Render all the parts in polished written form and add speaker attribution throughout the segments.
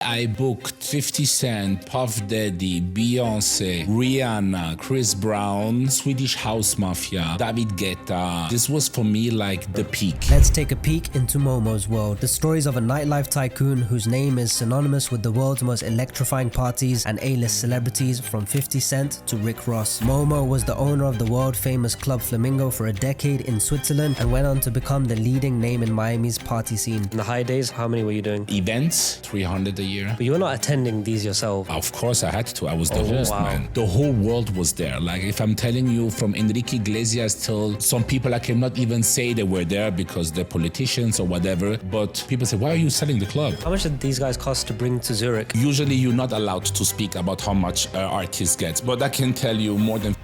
Speaker 1: I booked 50 Cent, Puff Daddy, Beyonce, Rihanna, Chris Brown, Swedish House Mafia, David Guetta. This was for me like the peak.
Speaker 2: Let's take a peek into Momo's world. The stories of a nightlife tycoon whose name is synonymous with the world's most electrifying parties and A-list celebrities from 50 Cent to Rick Ross. Momo was the owner of the world-famous Club Flamingo for a decade in Switzerland and went on to become the leading name in Miami's party scene.
Speaker 3: In the high days, how many were you doing?
Speaker 1: Events, 300 a year.
Speaker 3: But you were not attending these yourself.
Speaker 1: Of course I had to. I was the host,
Speaker 3: wow.
Speaker 1: man. The whole world was there. Like if I'm telling you, from Enrique Iglesias till some people, I cannot even say they were there because they're politicians or whatever. But people say, why are you selling the club?
Speaker 3: How much did these guys cost to bring to Zurich?
Speaker 1: Usually you're not allowed to speak about how much artist gets, but I can tell you more than...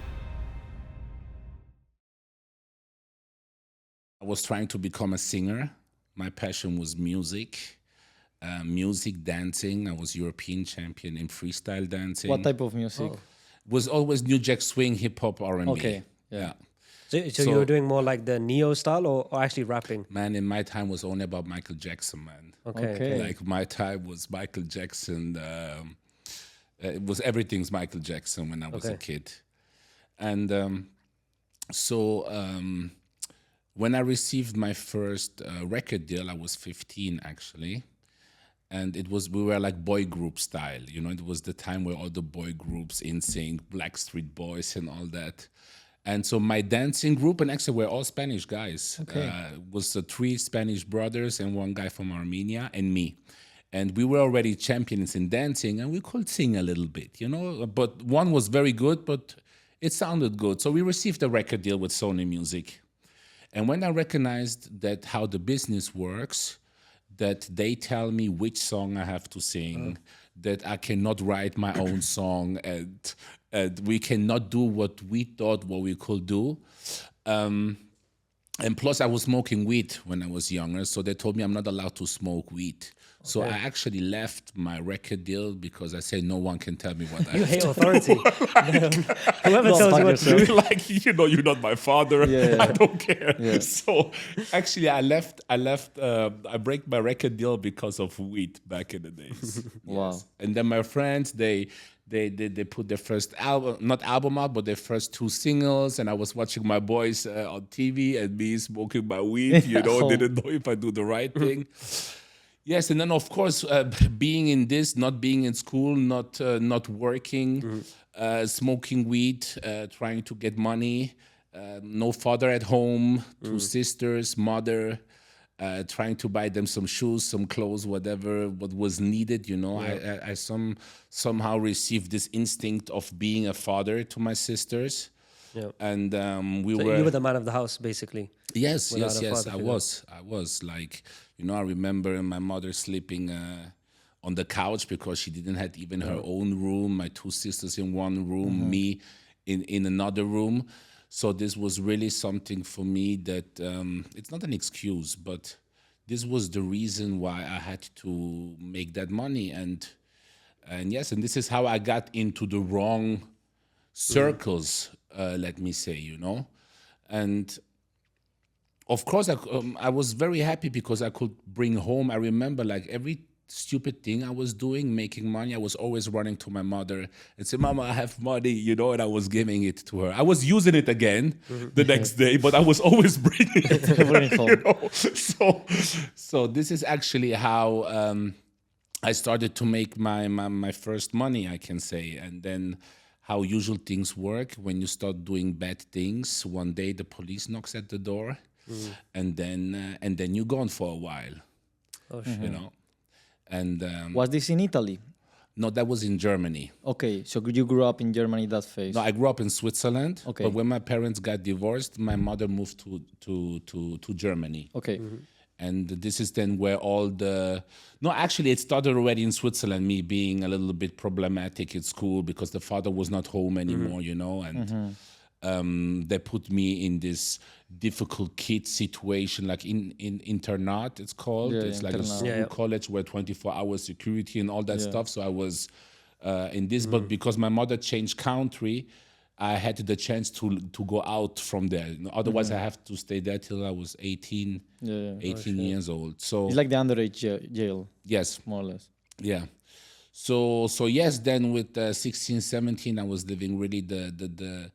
Speaker 1: I was trying to become a singer. My passion was music. Music, dancing. I was European champion in freestyle dancing.
Speaker 4: What type of music?
Speaker 1: Was always New Jack Swing, hip hop, R&B.
Speaker 4: Okay, yeah.
Speaker 3: So you were doing more like the neo style or actually rapping?
Speaker 1: Man, in my time was only about Michael Jackson, man.
Speaker 3: Okay.
Speaker 1: Like my time was Michael Jackson. It was everything's Michael Jackson when I was a kid. And when I received my first record deal, I was 15 actually. And we were like boy group style, you know, it was the time where all the boy groups, NSYNC, Blackstreet Boys and all that. And so my dancing group, and actually we're all Spanish guys, was the 3 Spanish brothers and 1 guy from Armenia and me. And we were already champions in dancing and we could sing a little bit, you know, but one was very good, but it sounded good. So we received a record deal with Sony Music. And when I recognized that how the business works, that they tell me which song I have to sing, that I cannot write my own song, and we cannot do what we thought what we could do. And plus I was smoking weed when I was younger, so they told me I'm not allowed to smoke weed. So I actually left my record deal because I said no one can tell me what I
Speaker 3: You
Speaker 1: have
Speaker 3: hate
Speaker 1: to
Speaker 3: authority. Whoever tells you what to do.
Speaker 1: Like, you know, you're not my father.
Speaker 4: Yeah.
Speaker 1: I don't care.
Speaker 4: Yeah.
Speaker 1: So actually I break my record deal because of weed back in the days.
Speaker 4: Wow.
Speaker 1: Yes. And then my friends, they put their first album, not album out, but their first 2 singles, and I was watching my boys on TV and me smoking my weed, you know, didn't know if I do the right thing. Yes, and then of course, being in this, not being in school, not working, smoking weed, trying to get money, no father at home, 2 sisters, mother, trying to buy them some shoes, some clothes, whatever, what was needed, you know. I somehow received this instinct of being a father to my sisters. Yeah. And you
Speaker 3: were the man of the house, basically.
Speaker 1: Yes, I was like, you know, I remember my mother sleeping on the couch because she didn't have even her own room, my 2 sisters in one room, me in another room. So this was really something for me that, it's not an excuse, but this was the reason why I had to make that money. And yes, and this is how I got into the wrong circles, let me say, you know. And of course, I was very happy because I could bring home, I remember like every stupid thing I was doing, making money, I was always running to my mother and say, Mama, I have money, you know, and I was giving it to her. I was using it again the next day, but I was always bringing it. You know? So this is actually how I started to make my first money, I can say. And then how usual things work, when you start doing bad things, one day the police knocks at the door, and then you're gone for a while, you know. And
Speaker 4: was this in Italy?
Speaker 1: No, that was in Germany.
Speaker 4: Okay, so you grew up in Germany that phase?
Speaker 1: No, I grew up in Switzerland.
Speaker 4: Okay.
Speaker 1: But when my parents got divorced, my mother moved to Germany.
Speaker 4: Okay.
Speaker 1: And this is then where actually it started already in Switzerland, me being a little bit problematic at school because the father was not home anymore, you know, and they put me in this difficult kid situation, like in internat, it's called. It's like a school college where 24-hour security and all that stuff. So I was in this, but because my mother changed country, I had the chance to go out from there. Otherwise, I have to stay there till I was 18 years old. So
Speaker 4: it's like the underage jail.
Speaker 1: Yes,
Speaker 4: more or less.
Speaker 1: Yeah. So yes, then with 16, 17, I was living really the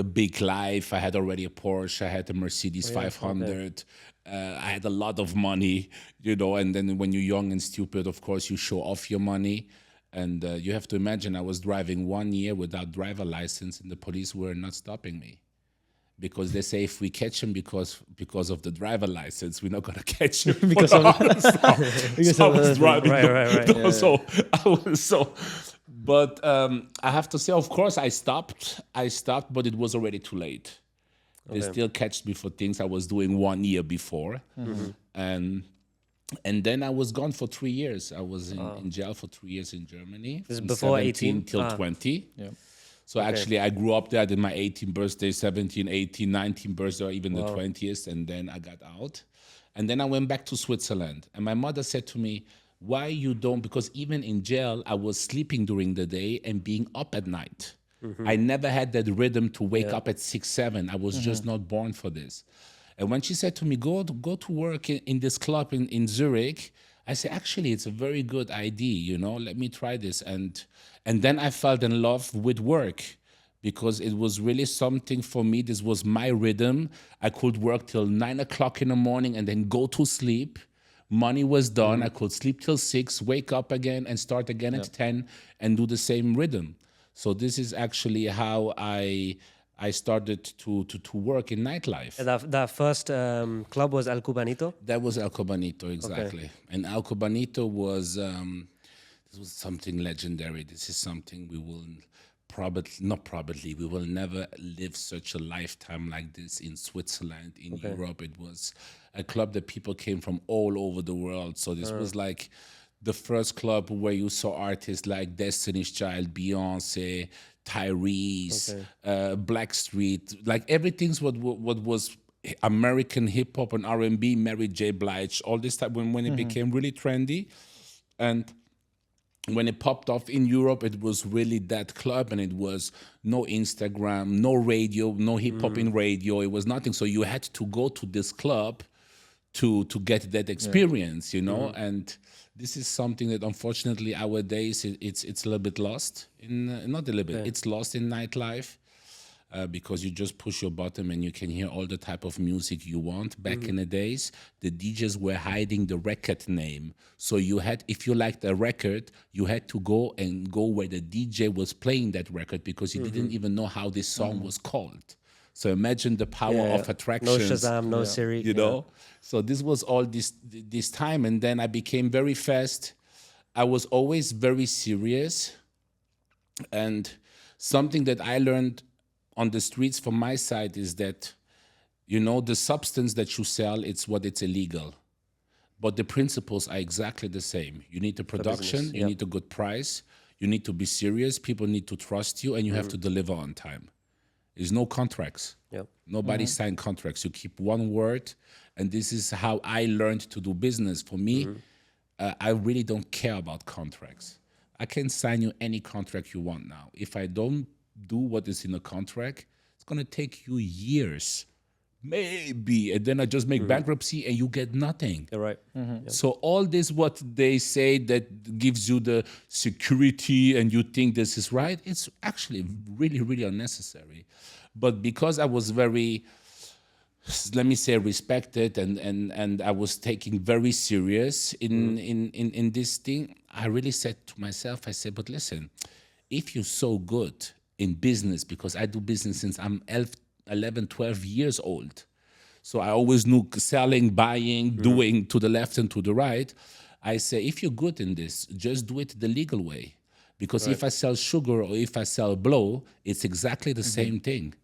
Speaker 1: big life. I had already a Porsche. I had a Mercedes 500. I had a lot of money, and then when you're young and stupid, of course, you show off your money. And you have to imagine I was driving 1 year without driver license, and the police were not stopping me. Because they say if we catch him because of the driver license, we're not gonna catch him
Speaker 4: Because
Speaker 1: for
Speaker 4: of
Speaker 1: other stuff. So I was driving.
Speaker 3: Right.
Speaker 1: But I have to say, of course, I stopped, but it was already too late. They still catched me for things I was doing 1 year before, and then I was gone for 3 years. I was in jail for 3 years in Germany.
Speaker 3: This is
Speaker 1: from
Speaker 3: before
Speaker 1: 17
Speaker 3: 18?
Speaker 1: till 20.
Speaker 4: Yeah.
Speaker 1: So actually, I grew up there. I did my 18th birthday, 17, 18, 19th birthday, or even the 20th, and then I got out. And then I went back to Switzerland. And my mother said to me, why you don't, because even in jail, I was sleeping during the day and being up at night. I never had that rhythm to wake up at 6, 7. I was just not born for this. And when she said to me, go to work in this club in Zurich, I said, actually, it's a very good idea, let me try this. And then I fell in love with work because it was really something for me. This was my rhythm. I could work till 9 o'clock in the morning and then go to sleep. Money was done. I could sleep till 6, wake up again and start again at 10 and do the same rhythm. So this is actually how I started to work in nightlife.
Speaker 3: That first club was El Cubanito?
Speaker 1: That was El Cubanito, exactly.
Speaker 3: Okay.
Speaker 1: And El Cubanito was this was something legendary. This is something we will we will never live such a lifetime like this in Switzerland, in Europe. It was a club that people came from all over the world. So this was like the first club where you saw artists like Destiny's Child, BEYONCE, Tyrese, Blackstreet, like everything's what was American hip hop and R&B, Mary J. Blige, all this time when it became really trendy, and when it popped off in Europe, it was really that club, and it was no Instagram, no radio, no hip hop in radio. It was nothing. So you had to go to this club to get that experience, and this is something that unfortunately nowadays it's a little bit lost not a little bit, it's lost in nightlife because you just push your button and you can hear all the type of music you want. Back in the days, the DJs were hiding the record name. So if you liked a record, you had to go where the DJ was playing that record because you didn't even know how this song was called. So imagine the power of attractions.
Speaker 3: No Shazam, no Siri.
Speaker 1: You know? So this was all this time. And then I became very fast. I was always very serious. And something that I learned on the streets from my side is that, the substance that you sell, it's illegal. But the principles are exactly the same. You need the production, you need a good price, you need to be serious, people need to trust you, and you have to deliver on time. There's no contracts.
Speaker 3: Yep.
Speaker 1: Nobody signed contracts. You keep one word, and this is how I learned to do business. For me, I really don't care about contracts. I can sign you any contract you want now. If I don't do what is in a contract, it's going to take you years, maybe, and then I just make bankruptcy and you get nothing.
Speaker 3: You're right.
Speaker 1: So all this, what they say that gives you the security and you think this is right, it's actually really, really unnecessary. But because I was very, let me say, respected and I was taking very serious in this thing, I really said to myself, I said, but listen, if you're so good in business, because I do business since I'm 11, 12 years old. So I always knew selling, buying, doing to the left and to the right. I say, if you're good in this, just do it the legal way. Because if I sell sugar or if I sell blow, it's exactly the same thing.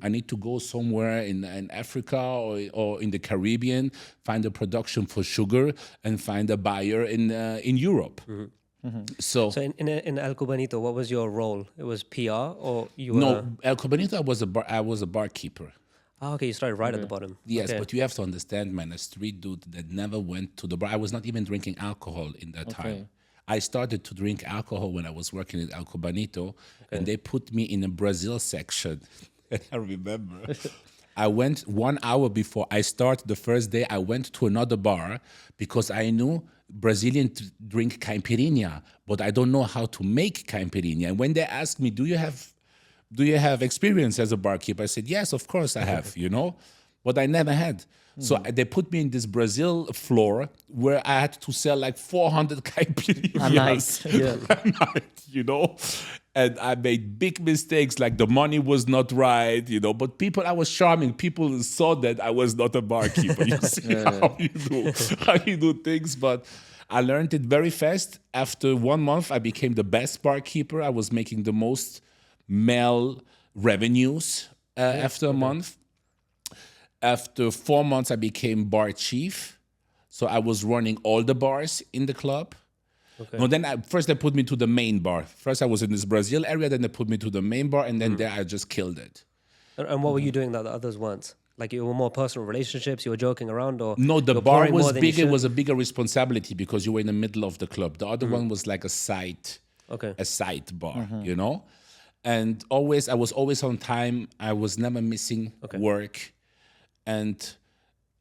Speaker 1: I need to go somewhere in Africa or in the Caribbean, find a production for sugar and find a buyer in Europe. So
Speaker 3: in El Cubanito, what was your role? It was PR or you were...
Speaker 1: No, El Cubanito, I was a barkeeper.
Speaker 3: Oh, okay, you started right at the bottom.
Speaker 1: Yes,
Speaker 3: Okay.
Speaker 1: but you have to understand, man, a street dude that never went to the bar. I was not even drinking alcohol in that time. I started to drink alcohol when I was working at El Cubanito, and they put me in a Brazil section. I remember. I went 1 hour before I started the first day, I went to another bar because I knew Brazilian drink caipirinha, but I don't know how to make caipirinha. And when they asked me, do you have experience as a barkeeper? I said, yes, of course I have, but I never had. So they put me in this Brazil floor where I had to sell like 400 caipirinhas
Speaker 4: nice. Yeah.
Speaker 1: a night, and I made big mistakes, like the money was not right, but I was charming. People saw that I was not a barkeeper. You see how you do things, but I learned it very fast. After 1 month, I became the best barkeeper. I was making the most male revenues after a month. After 4 months, I became bar chief. So I was running all the bars in the club. Okay. No, then first they put me to the main bar. First I was in this Brazil area, then they put me to the main bar, and then there I just killed it.
Speaker 3: And what were you doing that the others weren't? Like you were more personal relationships, you were joking around, or
Speaker 1: no, the bar was bigger. It was a bigger responsibility because you were in the middle of the club. The other one was like a side bar, And I was always on time. I was never missing work. And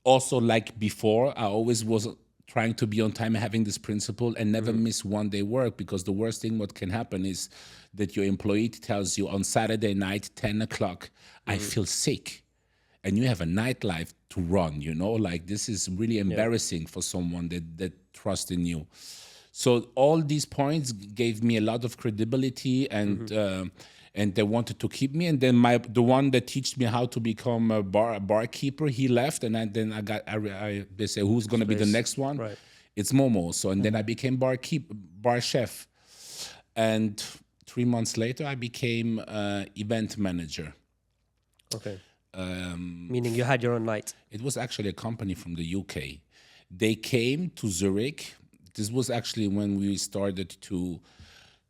Speaker 1: also, like before, I always was trying to be on time, having this principle and never miss one day work, because the worst thing what can happen is that your employee tells you on Saturday night, 10 o'clock, I feel sick. And you have a nightlife to run, like this is really embarrassing for someone that trusts in you. So all these points gave me a lot of credibility, and they wanted to keep me. And then the one that taught me how to become a barkeeper, he left, and they say, who's going to be the next one?
Speaker 3: Right.
Speaker 1: It's Momo. So and then I became bar chef, and 3 months later I became event manager.
Speaker 3: Okay. Meaning you had your own night.
Speaker 1: It was actually a company from the UK. They came to Zurich. This was actually when we started to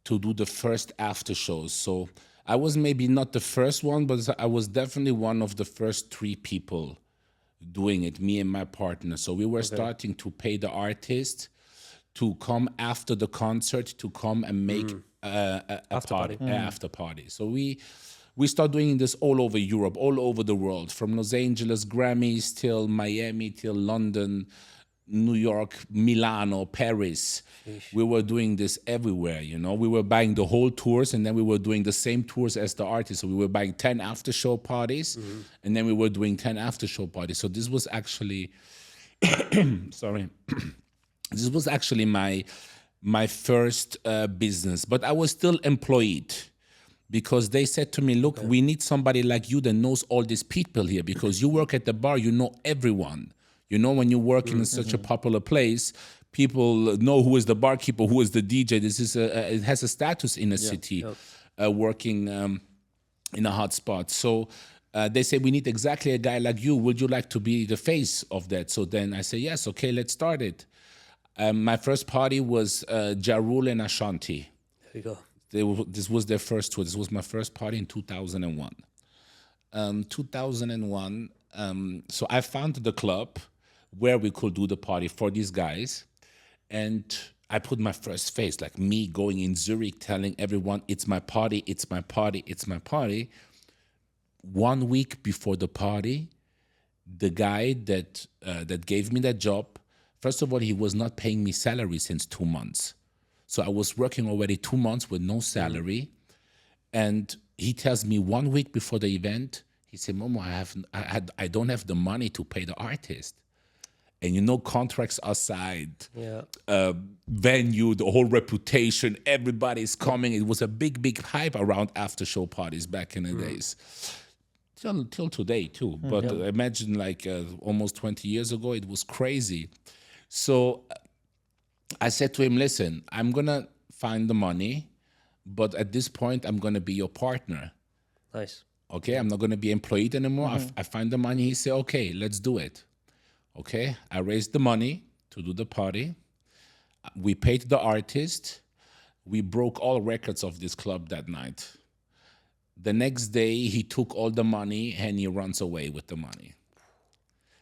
Speaker 1: do the first after shows. So I was maybe not the first one, but I was definitely one of the first 3 people doing it, me and my partner. So we were starting to pay the artist to come after the concert, to come and make a after party. So we started doing this all over Europe, all over the world, from Los Angeles Grammys till Miami, till London, New York, Milano, Paris. We were doing this everywhere, We were buying the whole tours, and then we were doing the same tours as the artists. So we were buying 10 after-show parties, and then we were doing 10 after-show parties. So this was actually, this was actually my first business. But I was still employed, because they said to me, look, we need somebody like you that knows all these people here, because you work at the bar, you know everyone. When you work in such a popular place, people know who is the barkeeper, who is the DJ. This is it has a status in a city, working in a hot spot. So they say, we need exactly a guy like you. Would you like to be the face of that? So then I say, yes, okay, let's start it. My first party was Ja Rule and Ashanti.
Speaker 3: There you go.
Speaker 1: This was their first tour. This was my first party in 2001. 2001, so I found the club where we could do the party for these guys. And I put my first face, like me going in Zurich, telling everyone, it's my party, it's my party, it's my party. 1 week before the party, the guy that gave me that job, first of all, he was not paying me salary since 2 months. So I was working already 2 months with no salary. And he tells me 1 week before the event, he said, Momo, I don't have the money to pay the artist. And contracts aside, venue, the whole reputation, everybody's coming. It was a big, big hype around after-show parties back in the days. Till today, too. But imagine almost 20 years ago, it was crazy. So I said to him, listen, I'm going to find the money, but at this point, I'm going to be your partner.
Speaker 3: Nice.
Speaker 1: Okay, I'm not going to be employed anymore. I find the money. He said, okay, let's do it. Okay, I raised the money to do the party. We paid the artist. We broke all records of this club that night. The next day, he took all the money and he runs away with the money.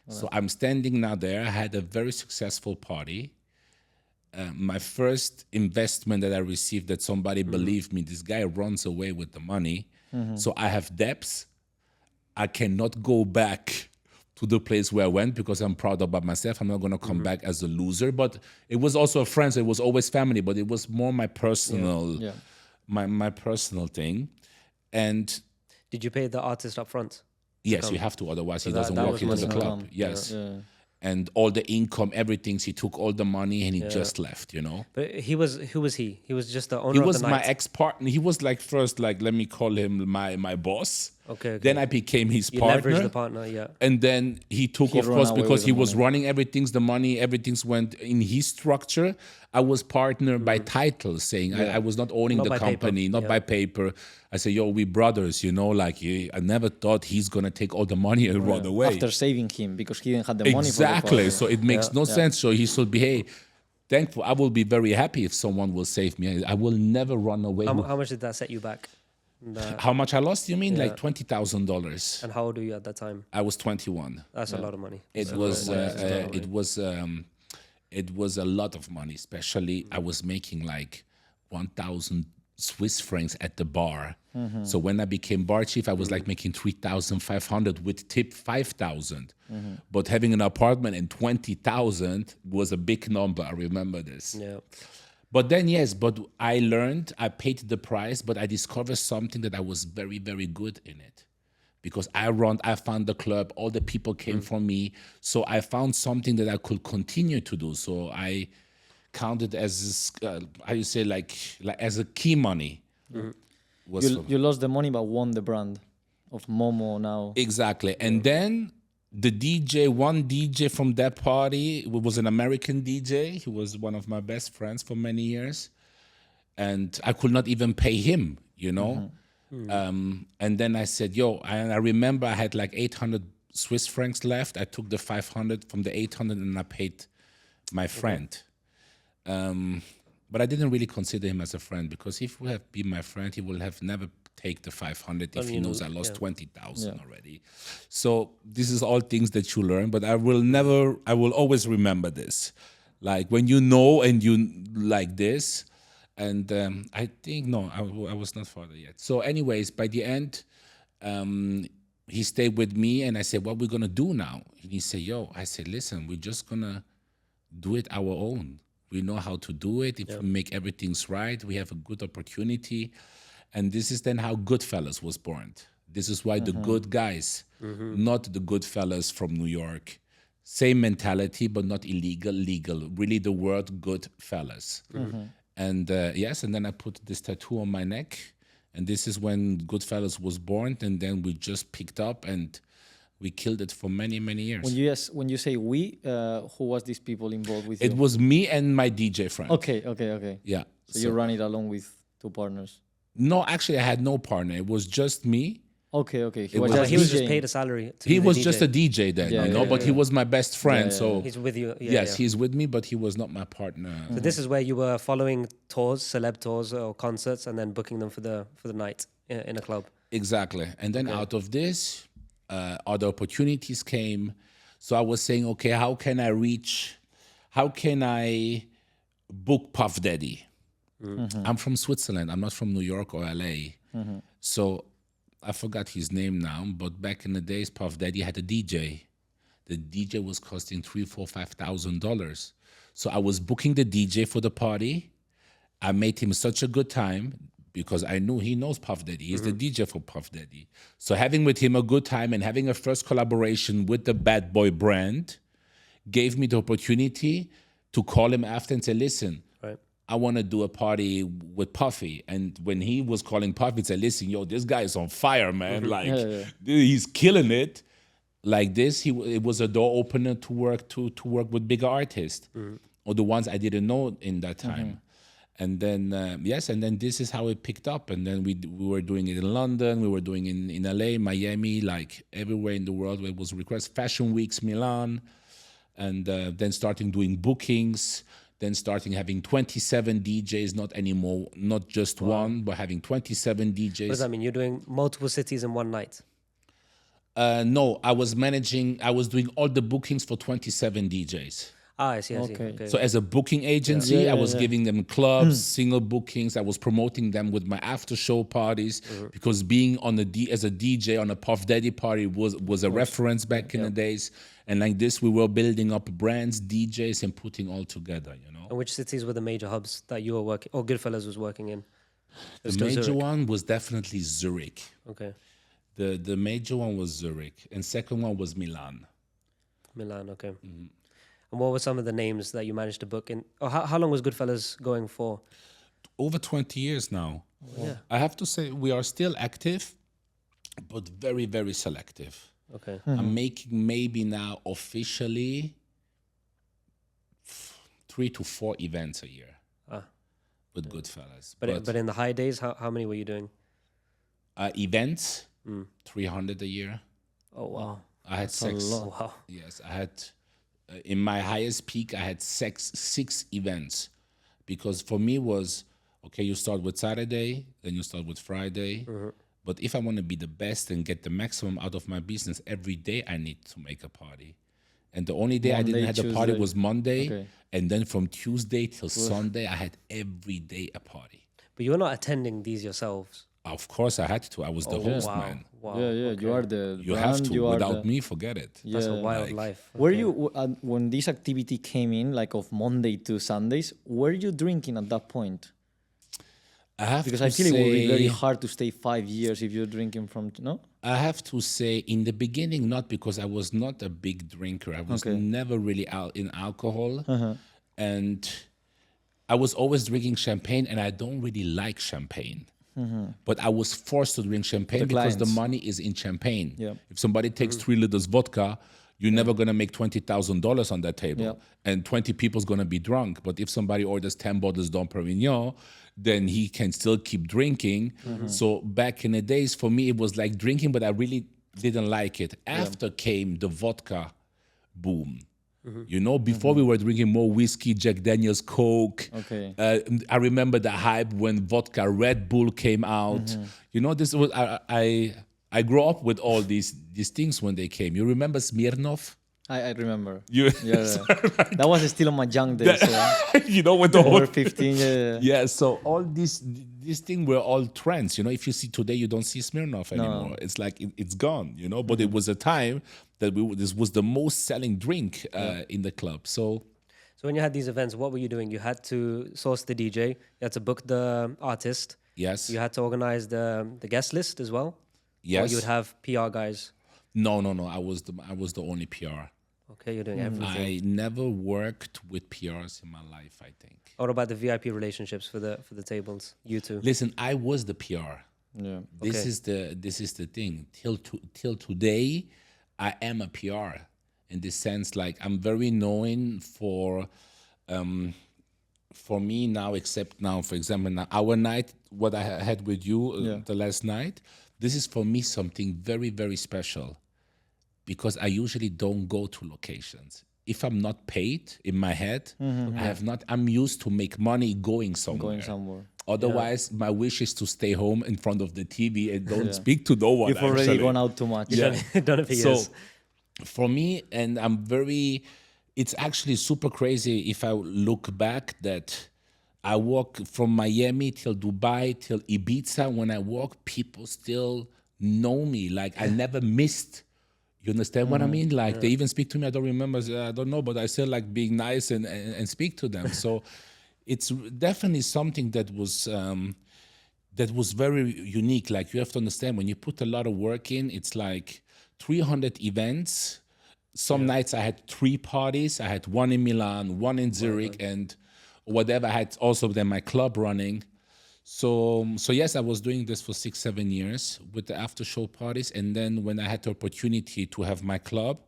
Speaker 1: So I'm standing now there. I had a very successful party. My first investment that I received, that somebody believed me, this guy runs away with the money. So I have debts. I cannot go back to the place where I went because I'm proud about myself. I'm not going to come back as a loser. But it was also a friend, so it was always family. But it was more my personal, my personal thing. And
Speaker 3: Did you pay the artist up front?
Speaker 1: yes, you have to, otherwise he doesn't
Speaker 3: that
Speaker 1: walk
Speaker 3: was
Speaker 1: into the
Speaker 3: money.
Speaker 1: club. Yes.
Speaker 4: Yeah.
Speaker 1: And all the income, everything, he took all the money and he just left,
Speaker 3: But who was he? He was just the owner
Speaker 1: He
Speaker 3: of
Speaker 1: was
Speaker 3: the
Speaker 1: my
Speaker 3: night.
Speaker 1: ex-partner. He was like first, like, let me call him my boss.
Speaker 3: Okay.
Speaker 1: Then I became his
Speaker 3: You
Speaker 1: partner.
Speaker 3: leveraged the partner, yeah.
Speaker 1: And then he took,
Speaker 4: He
Speaker 1: of
Speaker 4: ran
Speaker 1: course,
Speaker 4: away
Speaker 1: because
Speaker 4: with
Speaker 1: he
Speaker 4: the
Speaker 1: was
Speaker 4: money.
Speaker 1: running everything's went in his structure. I was partner by title, saying I was not owning
Speaker 3: Not
Speaker 1: the
Speaker 3: by paper.
Speaker 1: company, not by paper. I said, yo, we brothers, like I never thought he's going to take all the money and run away.
Speaker 4: After saving him because he didn't have the money for the
Speaker 1: Exactly.
Speaker 4: party.
Speaker 1: So it makes no sense. So he should be, hey, thankful. I will be very happy if someone will save me. I will never run away.
Speaker 3: How much did that set you back?
Speaker 1: How much I lost? You mean like $20,000?
Speaker 3: And how old were you at that time?
Speaker 1: I was 21.
Speaker 3: That's a lot of money.
Speaker 1: It was a lot of money. Especially I was making like 1,000 Swiss francs at the bar. So when I became bar chief, I was like making 3,500 with tip 5,000. But having an apartment and 20,000 was a big number. I remember this.
Speaker 3: Yeah.
Speaker 1: But then, yes, but I learned, I paid the price, but I discovered something that I was very, very good in it. Because I found the club, all the people came from me. So I found something that I could continue to do. So I counted as, how you say, like as a key money.
Speaker 4: You lost the money but won the brand of Momo now.
Speaker 1: Exactly. And then one DJ from that party was an American DJ. He was one of my best friends for many years. And I could not even pay him, And then I said, I remember I had like 800 Swiss francs left. I took the 500 from the 800 and I paid my friend. But I didn't really consider him as a friend because if he would have been my friend, he would have never take the 500 if he knows I lost 20,000 already. So this is all things that you learn, but I will always remember this. Like when you know and you like this, and I think, no, I was not father yet. So anyways, by the end, he stayed with me and I said, what we going to do now? And he said, I said, listen, we're just going to do it our own. We know how to do it. If we make everything's right, we have a good opportunity. And this is then how Goodfellas was born. This is why the good guys, not the Goodfellas from New York. Same mentality, but not illegal, legal. Really the word Goodfellas. And and then I put this tattoo on my neck. And this is when Goodfellas was born. And then we just picked up and we killed it for many, many years.
Speaker 4: When you say we, who was these people involved with you?
Speaker 1: It was me and my DJ friend.
Speaker 4: Okay.
Speaker 1: Yeah.
Speaker 4: So you ran it along with two partners?
Speaker 1: No, actually, I had no partner. It was just me.
Speaker 4: Okay.
Speaker 3: He was just paid a salary.
Speaker 1: He was just a DJ then, but he was my best friend. So
Speaker 3: he's with you.
Speaker 1: He's with me, but he was not my partner.
Speaker 3: So this is where you were following tours, celeb tours or concerts, and then booking them for the night in a club.
Speaker 1: Exactly. And then out of this, other opportunities came. So I was saying, okay, how can I book Puff Daddy? I'm from Switzerland. I'm not from New York or LA. So I forgot his name now, but back in the days, Puff Daddy had a DJ. The DJ was costing $3,000-$5,000. So I was booking the DJ for the party. I made him such a good time because I knew he knows Puff Daddy. He's the DJ for Puff Daddy. So having with him a good time and having a first collaboration with the Bad Boy brand gave me the opportunity to call him after and say, listen, I want to do a party with Puffy. And when he was calling Puffy, he said, listen, this guy is on fire, man. He's killing it. Like this, it was a door opener to work with bigger artists or the ones I didn't know in that time. And then, and then this is how it picked up. And then we were doing it in London, we were doing it in LA, Miami, like everywhere in the world where it was request, Fashion Weeks, Milan, and then starting doing bookings. Then starting having 27 DJs, not just one, but having 27 DJs.
Speaker 3: What does that mean? You're doing multiple cities in one night?
Speaker 1: No, I was doing all the bookings for 27 DJs.
Speaker 3: I see.
Speaker 4: Okay.
Speaker 3: Okay.
Speaker 1: So as a booking agency, I was giving them clubs, single bookings. I was promoting them with my after show parties because being on as a DJ on a Puff Daddy party was a reference back in the days. And like this, we were building up brands, DJs, and putting all together, you know.
Speaker 3: And which cities were the major hubs that you were working, or Goodfellas was working in?
Speaker 1: The major one was definitely Zurich.
Speaker 3: Okay.
Speaker 1: The major one was Zurich, and second one was Milan.
Speaker 3: Milan, okay. And what were some of the names that you managed to book in? Or how long was Goodfellas going for?
Speaker 1: Over 20 years now.
Speaker 3: Yeah.
Speaker 1: I have to say we are still active, but very, very selective.
Speaker 3: Okay.
Speaker 1: I'm making maybe now officially 3 to 4 events a year with Goodfellas.
Speaker 3: But in the high days, how many were you doing?
Speaker 1: Events, 300 a year.
Speaker 3: Oh, wow.
Speaker 1: I had 6.
Speaker 3: Oh, wow.
Speaker 1: Yes, I had, in my highest peak, I had 6 events. Because for me was, okay, you start with Saturday, then you start with Friday. But if I want to be the best and get the maximum out of my business, every day I need to make a party. And the only day
Speaker 4: Monday,
Speaker 1: I didn't have the party was Monday.
Speaker 4: Okay.
Speaker 1: And then from Tuesday till Sunday, I had every day a party.
Speaker 3: But you were not attending these yourselves.
Speaker 1: Of course I had to. I was the host, man.
Speaker 3: Wow.
Speaker 4: Yeah,
Speaker 3: Okay.
Speaker 4: you are the
Speaker 1: You
Speaker 4: brand,
Speaker 1: have to.
Speaker 4: you are
Speaker 1: Without
Speaker 4: the-
Speaker 1: me, forget it.
Speaker 3: That's a
Speaker 4: Yeah.
Speaker 3: wild life.
Speaker 4: Were
Speaker 3: Okay.
Speaker 4: you when this activity came in, like of Monday to Sundays? Were you drinking at that point?
Speaker 1: I have
Speaker 4: Because
Speaker 1: to
Speaker 4: I feel it would be very
Speaker 1: say-
Speaker 4: hard to stay 5 years if you're drinking from no.
Speaker 1: I have to say, in the beginning, not because I was not a big drinker. I was
Speaker 4: Okay.
Speaker 1: never really out in alcohol. And I was always drinking champagne, and I don't really like champagne. But I was forced to drink champagne
Speaker 4: The
Speaker 1: because the
Speaker 4: clients.
Speaker 1: money is in champagne.
Speaker 4: Yeah.
Speaker 1: If somebody takes 3 liters vodka, you're never going to make $20,000 on that table.
Speaker 4: Yeah.
Speaker 1: And 20 people's going to be drunk. But if somebody orders 10 bottles Dom Perignon, then he can still keep drinking. So back in the days, for me, it was like drinking, but I really didn't like it. After came the vodka boom. You know, before we were drinking more whiskey, Jack Daniels, Coke.
Speaker 4: Okay.
Speaker 1: I remember the hype when vodka Red Bull came out. You know, this was I grew up with all these things when they came. You remember Smirnoff?
Speaker 4: I remember.
Speaker 1: You,
Speaker 4: Yeah, that was still on my young days.
Speaker 1: you know, with the whole
Speaker 4: Over 15. Yeah.
Speaker 1: yeah. So all these things were all trends. You know, if you see today, you don't see Smirnoff anymore. It's like it's gone. You know, but it was a time that this was the most selling drink in the club. So
Speaker 3: when you had these events, what were you doing? You had to source the DJ. You had to book the artist.
Speaker 1: yes,
Speaker 3: You had to organize the guest list as well.
Speaker 1: yes.
Speaker 3: Or you would have PR guys.
Speaker 1: No. I was the only PR.
Speaker 3: Okay, you're doing everything.
Speaker 1: I never worked with PRs in my life, I think.
Speaker 3: What about the VIP relationships for the tables? You two.
Speaker 1: Listen, I was the PR.
Speaker 4: Yeah.
Speaker 1: This
Speaker 3: Okay.
Speaker 1: is the thing. Till today, I am a PR in this sense. Like I'm very known for me now, except now, for example, now our night, what I had with you the last night. This is for me something very, very special. Because I usually don't go to locations. If I'm not paid in my head, I'm used to make money going somewhere.
Speaker 4: Going somewhere.
Speaker 1: Otherwise, my wish is to stay home in front of the TV and don't speak to no one.
Speaker 4: You've already
Speaker 1: actually.
Speaker 4: gone out too much.
Speaker 1: Yeah.
Speaker 3: Done it for
Speaker 1: So
Speaker 3: years.
Speaker 1: for me, and it's actually super crazy if I look back that I walk from Miami till Dubai till Ibiza. When I walk, people still know me. Like I never missed. You understand what I mean? Like they even speak to me. I don't remember. I don't know, but I still like being nice and speak to them. So it's definitely something that was very unique. Like you have to understand when you put a lot of work in, it's like 300 events. Some nights I had 3 parties. I had one in Milan, one in Zurich, and whatever. I had also then my club running. So yes, I was doing this for 6-7 years with the after show parties. And then when I had the opportunity to have my club,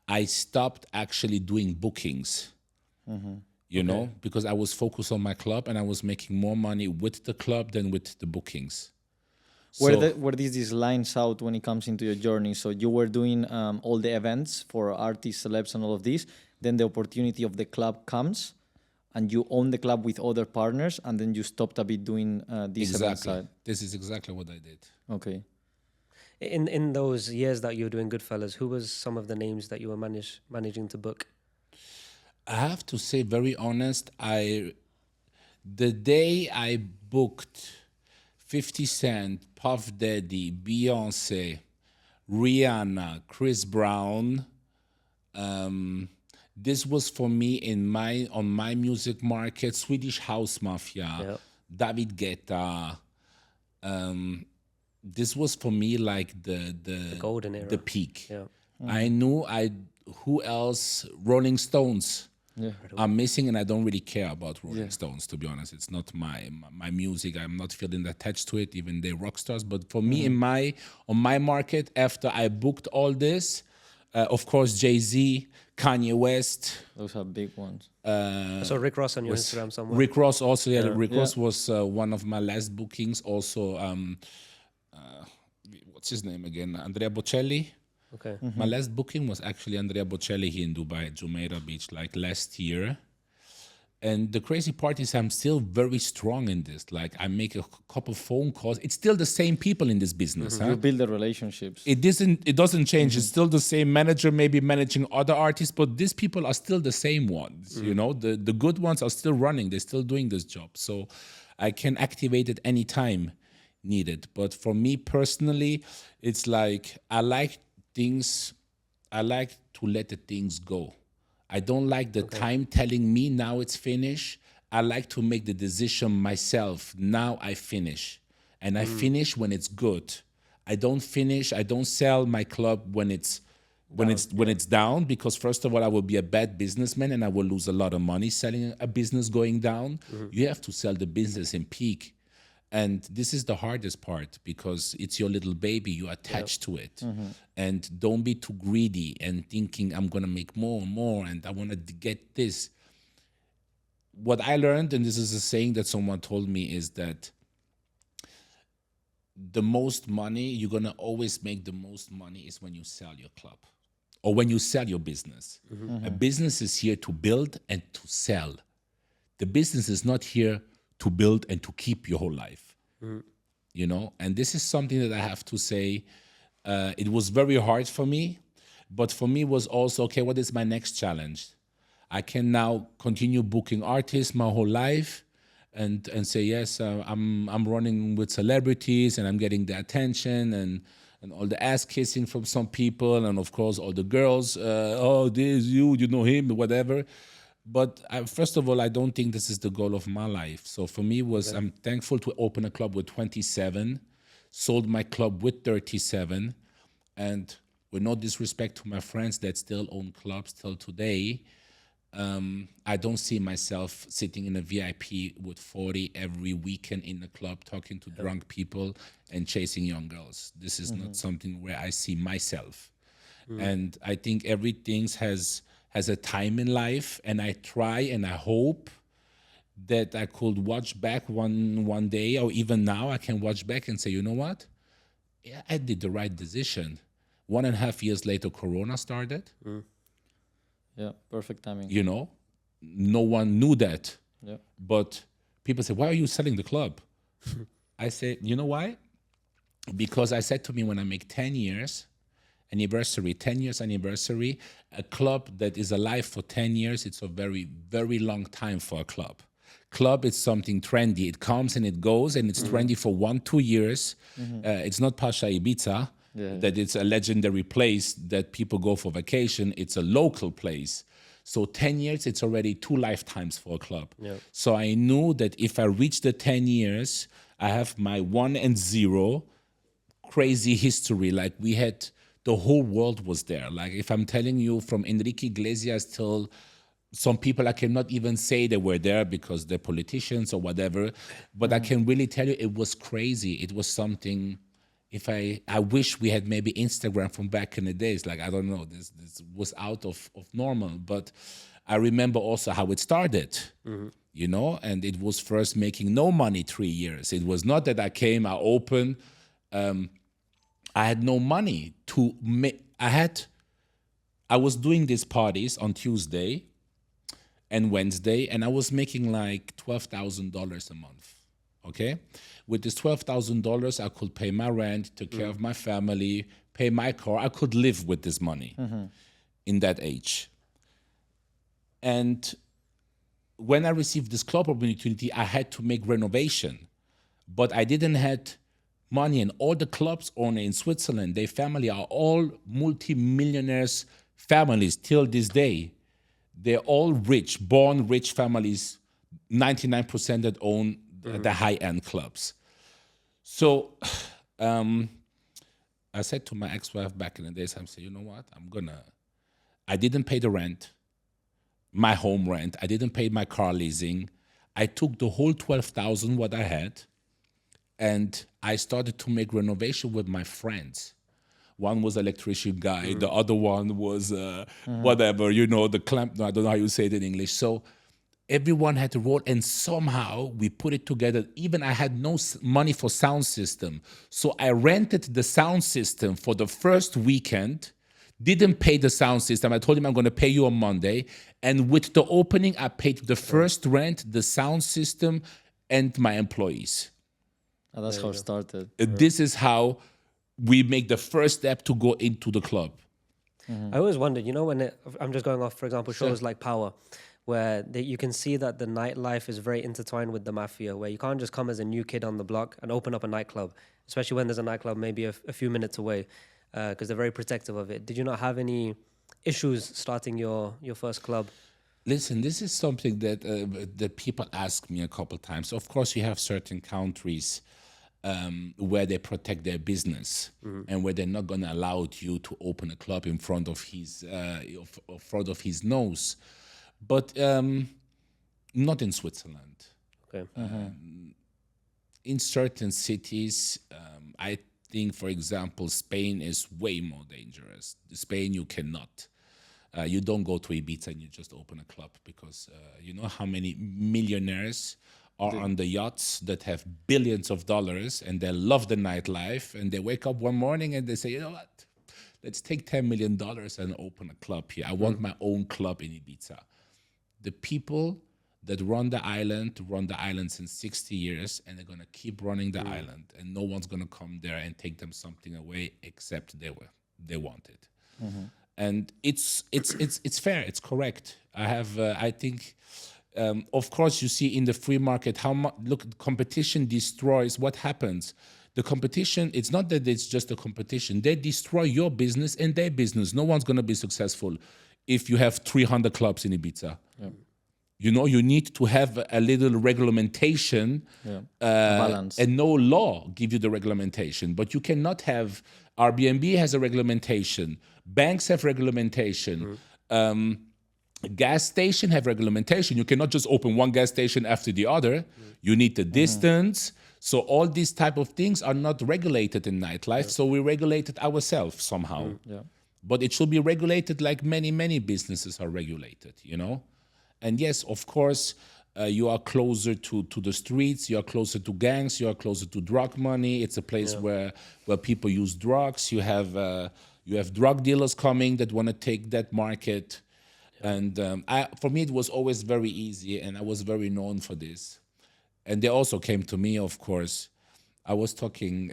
Speaker 1: I stopped actually doing bookings, you know, because I was focused on my club and I was making more money with the club than with the bookings.
Speaker 4: Where these lines out when it comes into your journey? So you were doing all the events for artists, celebs, and all of this. Then the opportunity of the club comes, and you own the club with other partners, and then you stopped a bit doing this event side.
Speaker 1: This is exactly what I did.
Speaker 4: Okay.
Speaker 3: In those years that you were doing Goodfellas, who was some of the names that you were managing to book?
Speaker 1: I have to say, very honest, the day I booked 50 Cent, Puff Daddy, Beyonce, Rihanna, Chris Brown, this was for me on my music market, Swedish House Mafia, David Guetta. This was for me like the
Speaker 3: golden era,
Speaker 1: the peak.
Speaker 3: Yeah.
Speaker 1: I knew who else? Rolling Stones.
Speaker 4: Yeah.
Speaker 1: I'm missing, and I don't really care about Rolling Stones, to be honest. It's not my music. I'm not feeling attached to it, even they're rock stars. But for me, on my market, after I booked all this, of course, Jay-Z, Kanye West.
Speaker 4: Those are big ones.
Speaker 3: So Rick Ross on your Instagram somewhere.
Speaker 1: Rick Ross also, Rick Ross was one of my last bookings. Also, what's his name again? Andrea Bocelli.
Speaker 3: Okay.
Speaker 1: My last booking was actually Andrea Bocelli here in Dubai at Jumeirah Beach, like last year. And the crazy part is I'm still very strong in this. Like I make a couple phone calls. It's still the same people in this business.
Speaker 4: You build the relationships.
Speaker 1: It doesn't change. It's still the same manager, maybe managing other artists, but these people are still the same ones. You know, the good ones are still running. They're still doing this job. So I can activate it anytime needed. But for me personally, it's like I like to let the things go. I don't like the time telling me now it's finished. I like to make the decision myself. Now I finish. And I finish when it's good. I don't sell my club when it's down, because first of all, I will be a bad businessman and I will lose a lot of money selling a business going down. You have to sell the business in peak. And this is the hardest part, because it's your little baby, you're attached to it. And don't be too greedy and thinking I'm gonna make more and more and I wanna get this. What I learned, and this is a saying that someone told me, is that the most money, you're gonna always make the most money is when you sell your club or when you sell your business. A business is here to build and to sell. The business is not here to build and to keep your whole life, you know? And this is something that I have to say, it was very hard for me, but for me was also, okay, what is my next challenge? I can now continue booking artists my whole life and say, yes, I'm running with celebrities and I'm getting the attention and all the ass kissing from some people. And of course, all the girls, oh, this, you know him, whatever. But first of all, I don't think this is the goal of my life. So for me, I'm thankful to open a club with 27, sold my club with 37, and with no disrespect to my friends that still own clubs till today, I don't see myself sitting in a VIP with 40 every weekend in the club, talking to drunk people and chasing young girls. This is not something where I see myself. And I think everything has a time in life, and I try and I hope that I could watch back one day, or even now I can watch back and say, you know what? Yeah, I did the right decision. 1.5 years later, Corona started.
Speaker 4: Yeah, perfect timing.
Speaker 1: You know, no one knew that.
Speaker 4: Yeah.
Speaker 1: But people say, why are you selling the club? I say, you know why? Because I said to me, when I make 10 years anniversary, a club that is alive for 10 years, it's a very, very long time for a club. Club is something trendy. It comes and it goes, and it's trendy for 1-2 years. It's not Pasha Ibiza, that it's a legendary place that people go for vacation. It's a local place. So 10 years, it's already 2 lifetimes for a club. So I knew that if I reach the 10 years, I have my 1 and 0 crazy history. Like we had... the whole world was there. Like if I'm telling you, from Enrique Iglesias till some people, I cannot even say they were there because they're politicians or whatever, but I can really tell you it was crazy. It was something, I wish we had maybe Instagram from back in the days. Like, I don't know, this was out of normal, but I remember also how it started, you know, and it was first making no money 3 years. It was not that I came, I opened, I had no money to make. I was doing these parties on Tuesday and Wednesday, and I was making like $12,000 a month. Okay, with this $12,000, I could pay my rent, take care of my family, pay my car. I could live with this money in that age. And when I received this club opportunity, I had to make renovation, but I didn't had money. And all the clubs owner in Switzerland, their family are all multi-millionaires families till this day. They're all rich, born rich families, 99% that own the high-end clubs. So I said to my ex-wife back in the days, I said, you know what, I didn't pay the rent, my home rent. I didn't pay my car leasing. I took the whole 12,000 what I had, and I started to make renovation with my friends. One was electrician guy, the other one was whatever, the clamp. No, I don't know how you say it in English. So everyone had a role, and somehow we put it together. Even I had no money for sound system, so I rented the sound system for the first weekend. Didn't pay the sound system. I told him I'm going to pay you on Monday. And with the opening, I paid the first rent, the sound system, and my employees.
Speaker 4: And that's how it started.
Speaker 1: This is how we make the first step to go into the club.
Speaker 3: I always wondered, when I'm just going off, for example, shows like Power, where you can see that the nightlife is very intertwined with the mafia, where you can't just come as a new kid on the block and open up a nightclub, especially when there's a nightclub maybe a few minutes away. Because they're very protective of it. Did you not have any issues starting your first club?
Speaker 1: Listen, this is something that that people ask me a couple times. Of course, you have certain countries where they protect their business and where they're not going to allow you to open a club in front of his nose, but not in Switzerland.
Speaker 3: Okay.
Speaker 1: In certain cities, I think, for example, Spain is way more dangerous. Spain, you cannot. You don't go to Ibiza and you just open a club, because you know how many millionaires are on the yachts that have billions of dollars, and they love the nightlife, and they wake up one morning and they say, you know what, let's take $10 million and open a club here. I want my own club in Ibiza. The people that run the island since 60 years, and they're going to keep running the island, and no one's going to come there and take them something away except they want it. And it's fair, it's correct. I think, of course, you see in the free market how much, look, competition destroys. What happens? The competition, it's not that it's just a competition. They destroy your business and their business. No one's going to be successful if you have 300 clubs in Ibiza. Yeah. You need to have a little regulation,
Speaker 4: balance.
Speaker 1: And no law give you the regulation. But you cannot have, Airbnb has a regulation, banks have regulation, gas station have regulation. You cannot just open one gas station after the other. You need the distance. So all these type of things are not regulated in nightlife. So we regulate it ourselves somehow. But it should be regulated like many, many businesses are regulated, And yes, of course, you are closer to the streets, you are closer to gangs, you are closer to drug money. It's a place where people use drugs. You have drug dealers coming that want to take that market. And for me, it was always very easy, and I was very known for this. And they also came to me, of course. I was talking...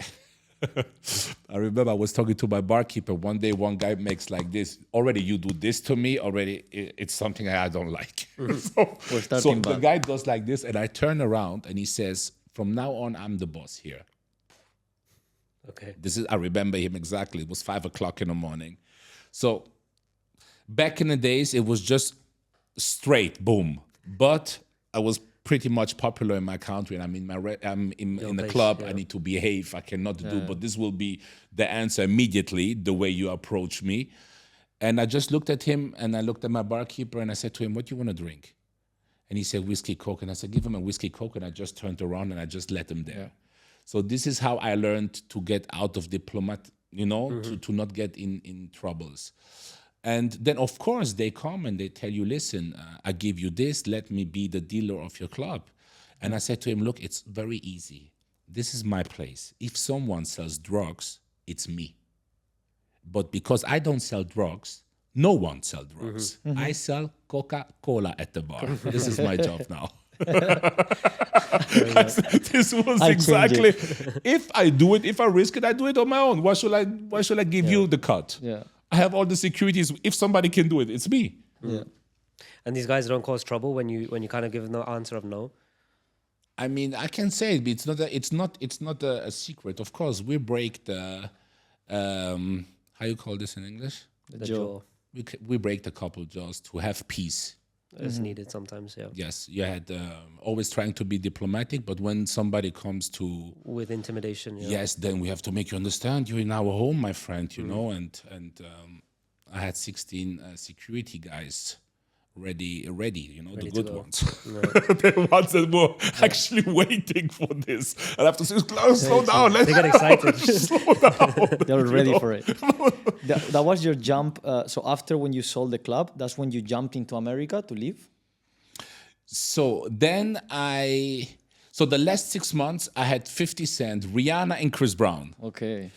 Speaker 1: I remember I was talking to my barkeeper one day. One guy makes like this. Already, you do this to me. Already, it's something I don't like. So the guy does like this, and I turn around, and he says, "From now on, I'm the boss here."
Speaker 3: Okay.
Speaker 1: I remember him exactly. It was 5:00 in the morning. So back in the days, it was just straight boom. But I was pretty much popular in my country, and I'm in the club. I need to behave. I cannot do, but this will be the answer immediately, the way you approach me. And I just looked at him, and I looked at my barkeeper, and I said to him, "What do you want to drink?" And he said, "Whiskey Coke." And I said, "Give him a Whiskey Coke." And I just turned around and I just let him there. So this is how I learned to get out of diplomat, to not get in troubles. And then, of course, they come and they tell you, "Listen, I give you this. Let me be the dealer of your club." And I said to him, "Look, it's very easy. This is my place. If someone sells drugs, it's me. But because I don't sell drugs, no one sells drugs. I sell Coca-Cola at the bar. This is my job now." This was exactly. If I do it, if I risk it, I do it on my own. Why should I give you the cut? I have all the securities. If somebody can do it, it's me.
Speaker 3: And these guys don't cause trouble when you kind of give them the answer of no.
Speaker 1: I mean, I can say it, but it's not a secret. Of course, we break the how you call this in English?
Speaker 3: The jaw.
Speaker 1: We break the couple jaws to have peace.
Speaker 3: It's needed sometimes, yeah.
Speaker 1: Yes, you had always trying to be diplomatic, but when somebody comes to
Speaker 3: with intimidation, yeah.
Speaker 1: yes, then we have to make you understand you're in our home, my friend. You know, and I had 16 security guys. Ready, you know,
Speaker 3: Ready
Speaker 1: the good
Speaker 3: to go.
Speaker 1: ones. The ones that were actually waiting for this. I have to say, slow down.
Speaker 3: They get excited.
Speaker 1: Slow down.
Speaker 4: They're ready for it. That was your jump. So after when you sold the club, that's when you jumped into America to live?
Speaker 1: So then so the last 6 months, I had 50 Cent, Rihanna, and Chris Brown.
Speaker 4: Okay.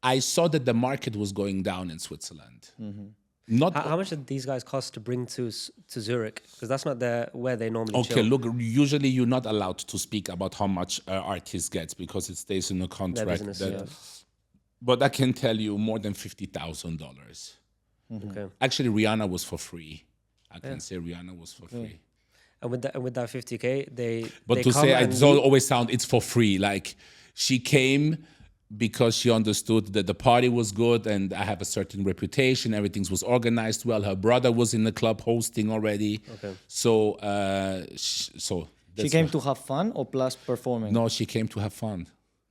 Speaker 1: I saw that the market was going down in Switzerland. Not
Speaker 3: How much did these guys cost to bring to Zurich? Because that's not where they normally
Speaker 1: okay.
Speaker 3: chill.
Speaker 1: Look, usually you're not allowed to speak about how much artist gets because it stays in the contract.
Speaker 3: Their business, yeah.
Speaker 1: But I can tell you more than $50,000.
Speaker 3: Okay.
Speaker 1: Actually, Rihanna was for free. I can say Rihanna was for free.
Speaker 3: And with that 50K,
Speaker 1: But
Speaker 3: they
Speaker 1: to
Speaker 3: come
Speaker 1: say
Speaker 3: and
Speaker 1: it always sound it's for free. Like she came because she understood that the party was good and I have a certain reputation. Everything was organized well. Her brother was in the club hosting already.
Speaker 3: Okay.
Speaker 1: So,
Speaker 4: She came to have fun or plus performing?
Speaker 1: No, she came to have fun.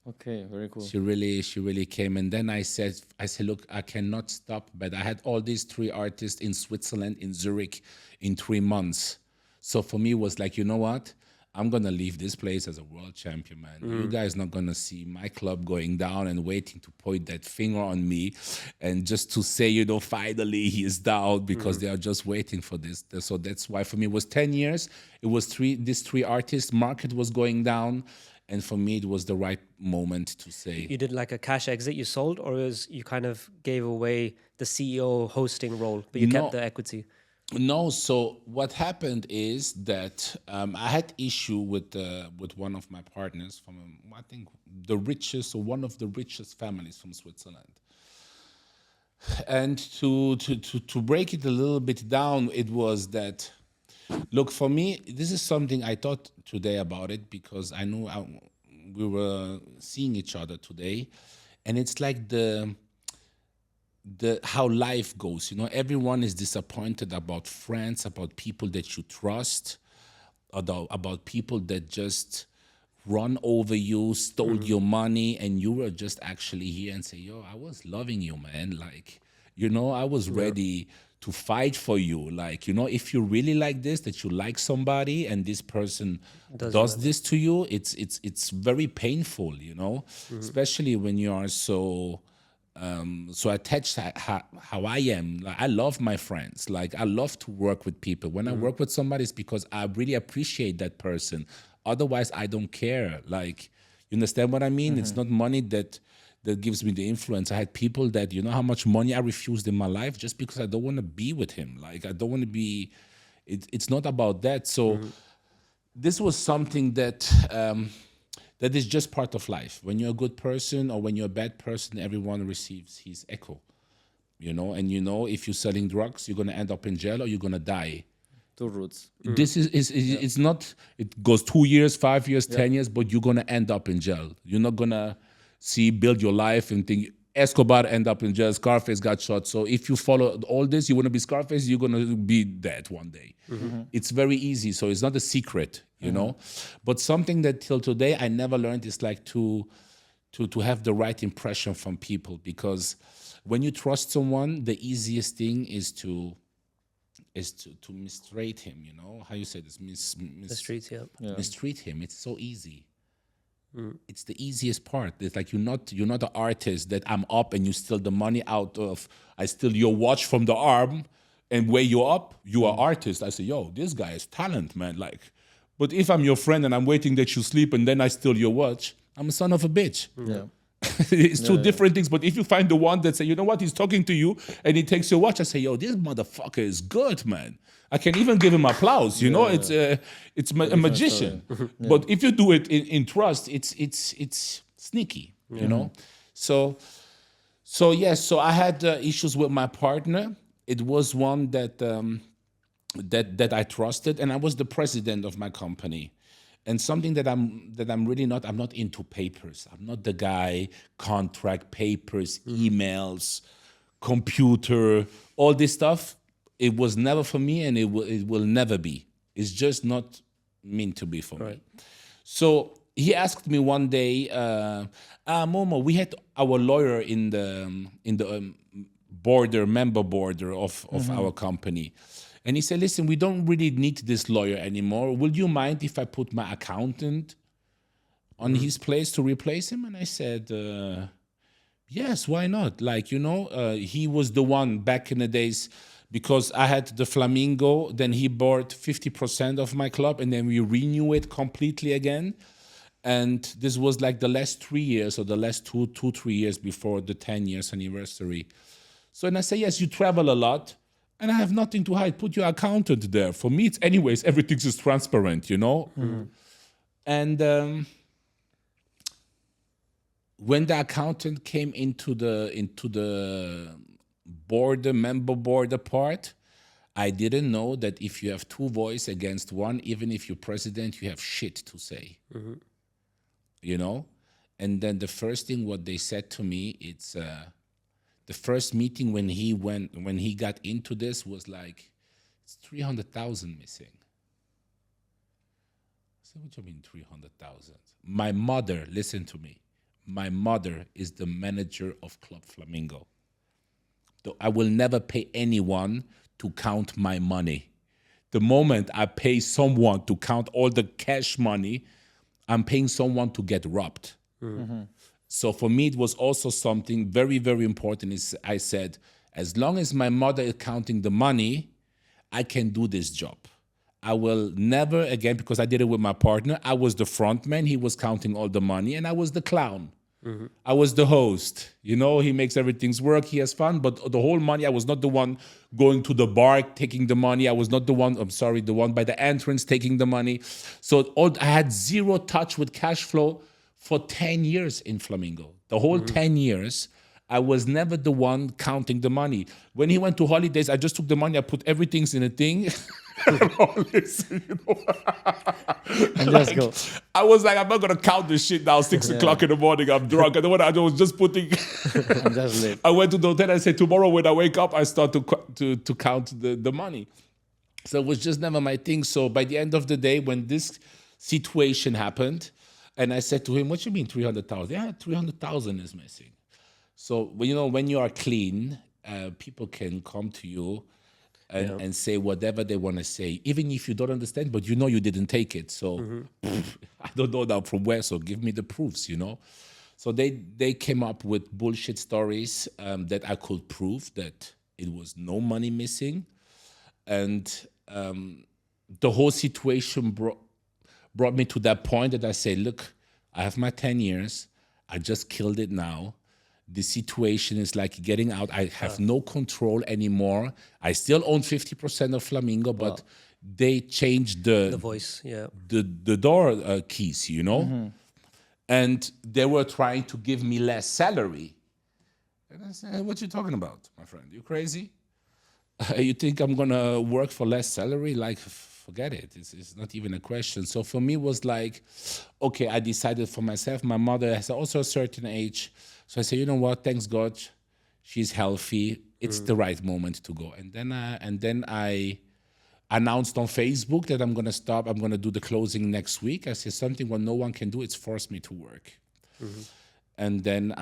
Speaker 4: Okay, very cool.
Speaker 1: She really came. And then I said, look, I cannot stop. But I had all these 3 artists in Switzerland, in Zurich, in 3 months. So for me, it was like, you know what? I'm going to leave this place as a world champion, man. You guys not going to see my club going down and waiting to point that finger on me and just to say, you know, finally he is down because they are just waiting for this. So that's why for me it was 10 years. It was these 3 artists. Market was going down. And for me, it was the right moment to say.
Speaker 3: You did like a cash exit, you sold, or you kind of gave away the CEO hosting role, but you kept the equity?
Speaker 1: No, so what happened is that I had issue with one of my partners from I think the richest or one of the richest families from Switzerland. And to break it a little bit down, it was that, look, for me, this is something I thought today about it because I knew we were seeing each other today, and it's like the how life goes, you know. Everyone is disappointed about friends, about people that you trust, about people that just run over you, stole your money, and you were just actually here and say, yo, I was loving you, man. Like, you know, I was ready to fight for you. Like, you know, if you really like this, that you like somebody and this person does this to you, it's very painful, you know, especially when you are so attached to how I am. Like, I love my friends. Like, I love to work with people. When I work with somebody, it's because I really appreciate that person. Otherwise, I don't care. Like, you understand what I mean? It's not money that gives me the influence. I had people that, you know how much money I refused in my life just because I don't want to be with him. Like, I don't want to be, it's not about that. So this was something that that is just part of life. When you're a good person or when you're a bad person, everyone receives his echo, you know? And you know, if you're selling drugs, you're going to end up in jail or you're going to die.
Speaker 4: 2 roots.
Speaker 1: This is it's not, it goes 2 years, 5 years, 10 years, but you're going to end up in jail. You're not going to build your life and think, Escobar end up in jail, Scarface got shot. So if you follow all this, you want to be Scarface, you're going to be dead one day. It's very easy. So it's not a secret, you know. But something that till today I never learned is like to have the right impression from people. Because when you trust someone, the easiest thing is to mistreat him, you know. How you say this?
Speaker 3: Mistreat, yeah.
Speaker 1: Mistreat him. It's so easy. It's the easiest part. It's like you're not an artist that I'm up and you steal the money out of. I steal your watch from the arm, and where you're up, you are artist. I say, yo, this guy is talent, man. Like, but if I'm your friend and I'm waiting that you sleep and then I steal your watch, I'm a son of a bitch.
Speaker 4: Yeah.
Speaker 1: It's two different things. But if you find the one that say, you know what, he's talking to you and he takes your watch, I say, yo, this motherfucker is good, man. I can even give him applause. You know, it's a magician. But if you do it in trust, it's sneaky. You know. So yes. So I had issues with my partner. It was one that that I trusted, and I was the president of my company. And something that I'm really not, I'm not into papers. I'm not the guy, contract, papers, emails, computer, all this stuff. It was never for me, and it will never be. It's just not meant to be for me. So he asked me one day, Momo, we had our lawyer in the member border of our company. And he said, listen, we don't really need this lawyer anymore. Would you mind if I put my accountant on his place to replace him? And I said, yes, why not? Like, he was the one back in the days, because I had the Flamingo, then he bought 50% of my club, and then we renew it completely again. And this was like the last 3 years, or the last 3 years before the 10 years anniversary. So, and I say, yes, you travel a lot, and I have nothing to hide. Put your accountant there. For me, it's anyways, everything is transparent, And when the accountant came into the member border part, I didn't know that if you have two voices against one, even if you're president, you have shit to say. And then the first thing what they said to me, it's the first meeting when he got into this was like, it's 300,000 missing. I said, what do you mean 300,000? My mother, listen to me. My mother is the manager of Club Flamingo. So I will never pay anyone to count my money. The moment I pay someone to count all the cash money, I'm paying someone to get robbed. So for me, it was also something very, very important. Is I said, as long as my mother is counting the money, I can do this job. I will never again, because I did it with my partner. I was the front man. He was counting all the money, and I was the clown. I was the host. He makes everything work. He has fun, but the whole money, I was not the one going to the bar taking the money. I was not the one, the one by the entrance taking the money. So I had zero touch with cash flow for 10 years in Flamingo. The whole 10 years, I was never the one counting the money. When he went to holidays, I just took the money, I put everything in a thing.
Speaker 4: And just go.
Speaker 1: I was like, I'm not going to count this shit now, 6 o'clock in the morning, I'm drunk. And then I was just putting...
Speaker 4: And just live.
Speaker 1: I went to the hotel, I said, tomorrow when I wake up, I start to count the money. So it was just never my thing. So by the end of the day, when this situation happened, and I said to him, what you mean 300,000? Yeah, 300,000 is missing. So, when you are clean, people can come to you and say whatever they want to say, even if you don't understand, but you didn't take it. So I don't know now from where, so give me the proofs, So they came up with bullshit stories that I could prove that it was no money missing. And the whole situation brought me to that point that I say, look, I have my 10 years. I just killed it now. The situation is like getting out. I have no control anymore. I still own 50% of Flamingo, but they changed the
Speaker 3: voice,
Speaker 1: the door keys, And they were trying to give me less salary. And I said, what you talking about, my friend? You crazy? You think I'm going to work for less salary? Like, forget it. It's not even a question. So for me, it was like, okay, I decided for myself. My mother has also a certain age. So I said, you know what? Thanks God, she's healthy. It's the right moment to go. And then I announced on Facebook that I'm going to stop. I'm going to do the closing next week. I said something what no one can do. It's force me to work. And then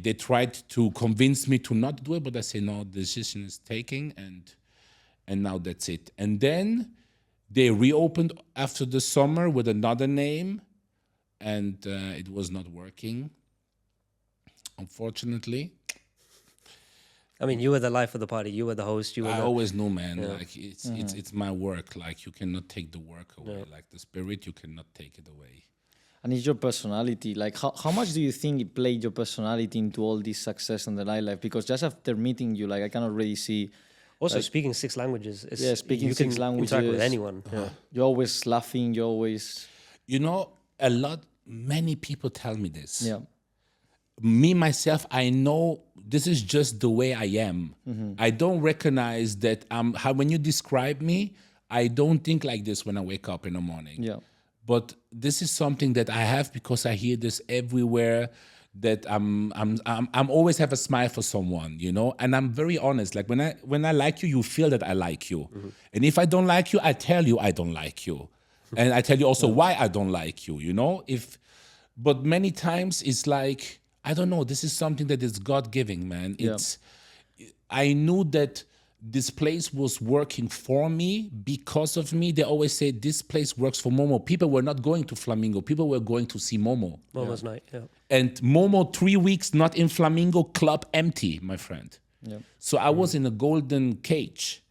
Speaker 1: they tried to convince me to not do it, but I said, no, the decision is taken, and now that's it. And then they reopened after the summer with another name, and it was not working, unfortunately.
Speaker 3: I mean, you were the life of the party. You were the host.
Speaker 1: I always knew, man. Like it's my work. Like you cannot take the work away. Like the spirit, you cannot take it away.
Speaker 4: And it's your personality. Like, how much do you think it played your personality into all this success in the nightlife? Because just after meeting you, like, I can already see...
Speaker 3: Also, speaking 6 languages.
Speaker 4: Speaking 6 languages.
Speaker 3: Interact with anyone.
Speaker 4: You're always laughing. You're always...
Speaker 1: Many people tell me this.
Speaker 4: Yeah.
Speaker 1: Me, myself, I know this is just the way I am. I don't recognize that when you describe me, I don't think like this when I wake up in the morning.
Speaker 4: Yeah.
Speaker 1: But this is something that I have because I hear this everywhere. That I'm always have a smile for someone, you know, and I'm very honest. Like when I like you, you feel that I like you, and if I don't like you, I tell you I don't like you, and I tell you also why I don't like you, you know. But many times it's like I don't know. This is something that is God giving, man. I knew that this place was working for me because of me. They always say this place works for Momo. People were not going to Flamingo. People were going to see Momo.
Speaker 3: Momo's night, yeah.
Speaker 1: And Momo 3 weeks not in Flamingo, club empty, my friend.
Speaker 4: Yeah.
Speaker 1: So I was in a golden cage.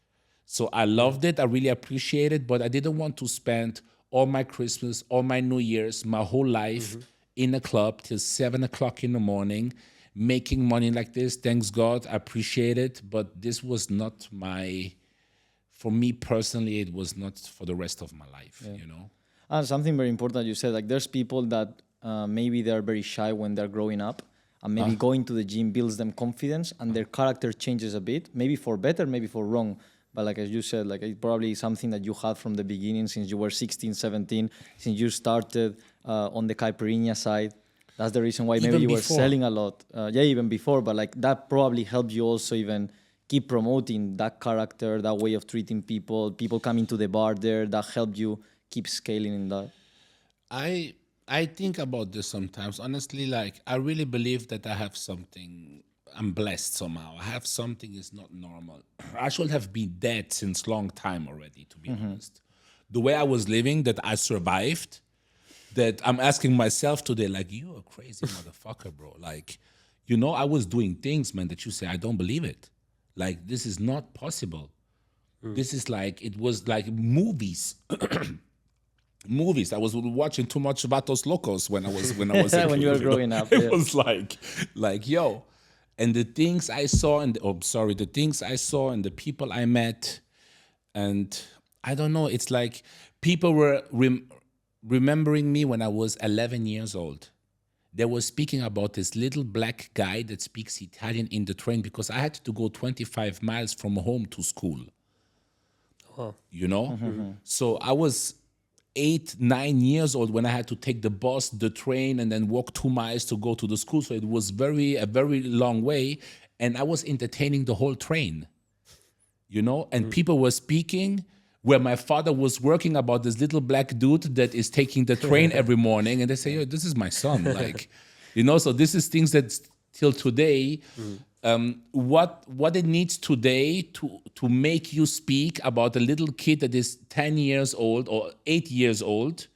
Speaker 1: So I loved it. I really appreciate it. But I didn't want to spend all my Christmas, all my New Year's, my whole life in a club till 7 o'clock in the morning, making money like this. Thanks God, I appreciate it. But this was not for me personally, it was not for the rest of my life, you know?
Speaker 4: And something very important you said, like there's people that maybe they're very shy when they're growing up, and maybe going to the gym builds them confidence and their character changes a bit, maybe for better, maybe for wrong. But like as you said, like it probably something that you had from the beginning since you were 16, 17, since you started on the caipirinha side. That's the reason why maybe
Speaker 1: Even
Speaker 4: you were
Speaker 1: before.
Speaker 4: selling a lot. Even before, but like that probably helped you also even keep promoting that character, that way of treating people coming to the bar there, that helped you keep scaling in that.
Speaker 1: I think about this sometimes. Honestly, like I really believe that I have something. I'm blessed somehow. I have something is not normal. I should have been dead since long time already, to be honest. The way I was living, that I survived, that I'm asking myself today, like, you a crazy motherfucker, bro. Like, you know, I was doing things, man, that you say, I don't believe it. Like, this is not possible. This is like, it was like movies. Movies. I was watching too much Vatos Locos when I was a
Speaker 4: When
Speaker 1: kid,
Speaker 4: you were
Speaker 1: know?
Speaker 4: growing up,
Speaker 1: It
Speaker 4: yeah.
Speaker 1: was like, yo. And the things I saw, the things I saw and the people I met, and I don't know, it's like people were remembering me when I was 11 years old. They were speaking about this little black guy that speaks Italian in the train because I had to go 25 miles from home to school.
Speaker 3: Oh.
Speaker 1: You know? So I was 8, 9 years old when I had to take the bus, the train, and then walk 2 miles to go to the school. So it was a very long way. And I was entertaining the whole train, you know? And people were speaking where my father was working about this little black dude that is taking the train every morning. And they say, yo, this is my son. Like, you know, so this is things that till today, what it needs today to make you speak about a little kid that is 10 years old or 8 years old,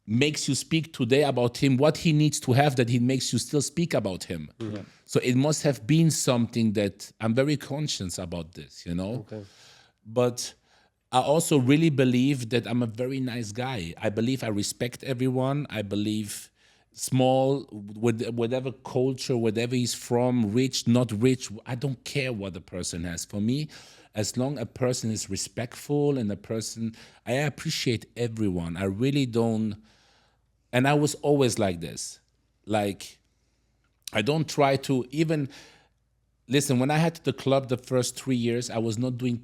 Speaker 1: makes you speak today about him, what he needs to have that he makes you still speak about him. So it must have been something that I'm very conscious about this, you know?
Speaker 3: Okay.
Speaker 1: But I also really believe that I'm a very nice guy. I believe I respect everyone. I believe small, whatever culture, whatever he's from, rich, not rich, I don't care what the person has. For me, as long a person is respectful and I appreciate everyone. I really don't, and I was always like this. Like, I don't try to even, listen, when I had the club the first 3 years, I was not doing,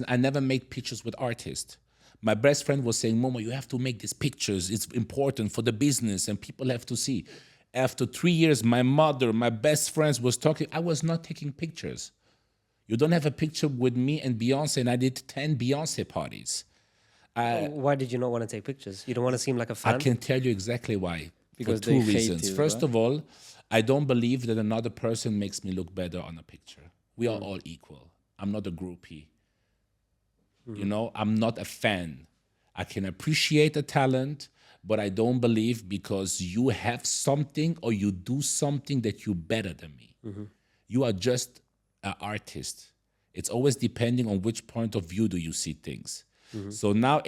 Speaker 1: I never made pictures with artists. My best friend was saying, Momo, you have to make these pictures. It's important for the business and people have to see. After 3 years, my mother, my best friends was talking. I was not taking pictures. You don't have a picture with me and Beyonce, and I did 10 Beyonce parties.
Speaker 3: Why did you not want to take pictures? You don't want to seem like a fan?
Speaker 1: I can tell you exactly why.
Speaker 4: Because
Speaker 1: for
Speaker 4: they
Speaker 1: two
Speaker 4: hate
Speaker 1: reasons.
Speaker 4: you,
Speaker 1: First
Speaker 4: right?
Speaker 1: of all, I don't believe that another person makes me look better on a picture. We are all equal. I'm not a groupie. You know, I'm not a fan. I can appreciate a talent, but I don't believe because you have something or you do something that you're better than me. You are just an artist. It's always depending on which point of view do you see things. So now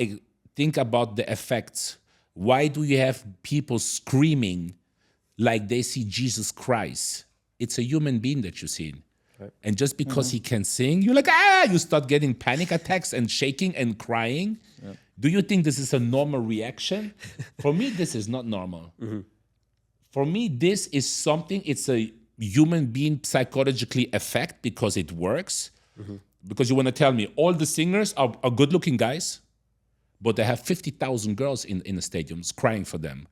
Speaker 1: think about the effects. Why do you have people screaming like they see Jesus Christ? It's a human being that you're seeing. Right. And just because he can sing, you're like, you start getting panic attacks and shaking and crying. Yeah. Do you think this is a normal reaction? For me, this is not normal. For me, this is something, it's a human being psychologically effect because it works. because you want to tell me all the singers are good-looking guys, but they have 50,000 girls in the stadiums crying for them.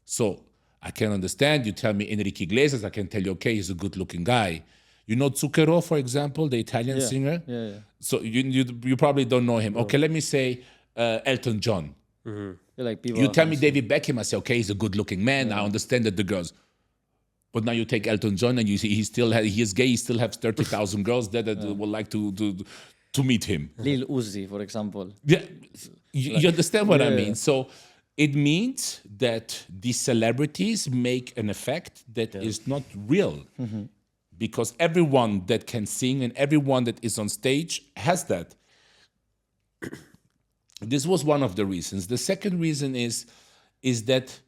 Speaker 1: So I can understand. You tell me Enrique Iglesias, I can tell you, okay, he's a good-looking guy. You know Zucchero, for example, the Italian singer?
Speaker 4: Yeah.
Speaker 1: So you probably don't know him. Okay, let me say Elton John.
Speaker 4: Like people
Speaker 1: You tell me David Beckham, I say, okay, he's a good-looking man. I understand that the girls. But now you take Elton John and you see he is gay. He still has 30,000 girls there that would like to meet him.
Speaker 4: Lil Uzi, for example.
Speaker 1: Yeah, you understand what I mean? So it means that these celebrities make an effect that is not real. Because everyone that can sing and everyone that is on stage has that. This was one of the reasons. The second reason is that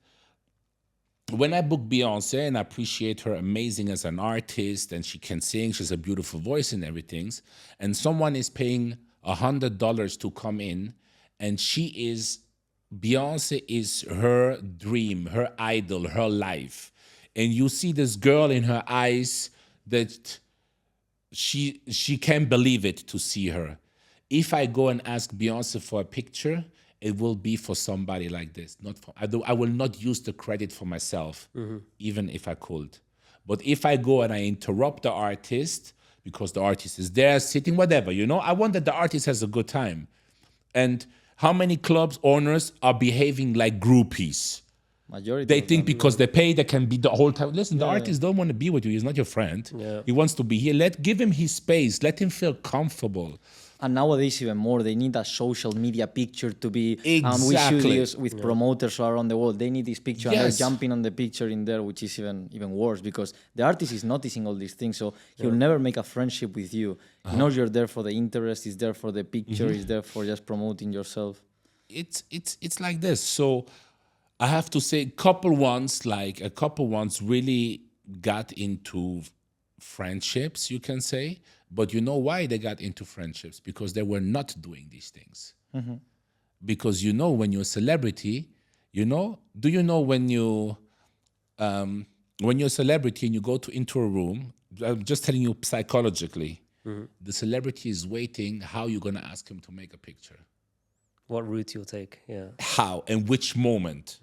Speaker 1: when I book Beyonce, and I appreciate her amazing as an artist, and she can sing, she has a beautiful voice and everything, and someone is paying $100 to come in, and Beyonce is her dream, her idol, her life. And you see this girl in her eyes that she can't believe it to see her. If I go and ask Beyonce for a picture, it will be for somebody like this. I will not use the credit for myself, even if I could. But if I go and I interrupt the artist, because the artist is there sitting, whatever, I want that the artist has a good time. And how many clubs owners are behaving like groupies?
Speaker 4: Majority.
Speaker 1: They think because they pay, they can be the whole time. Listen, the artist don't want to be with you. He's not your friend.
Speaker 3: Yeah.
Speaker 1: He wants to be here. Give him his space. Let him feel comfortable.
Speaker 4: And nowadays even more, they need a social media picture to be
Speaker 1: Exactly.
Speaker 4: with promoters around the world. They need this picture and
Speaker 1: Yes.
Speaker 4: they're jumping on the picture in there, which is even worse because the artist is noticing all these things. So he'll never make a friendship with you. He knows you're there for the interest, he's there for the picture, he's there for just promoting yourself.
Speaker 1: It's like this. So I have to say a couple ones really got into friendships, you can say. But you know why they got into friendships? Because they were not doing these things. Because when you're a celebrity, do you know when you're a celebrity and you go into a room, I'm just telling you psychologically, the celebrity is waiting how you're going to ask him to make a picture.
Speaker 3: What route you'll take, yeah.
Speaker 1: How and which moment.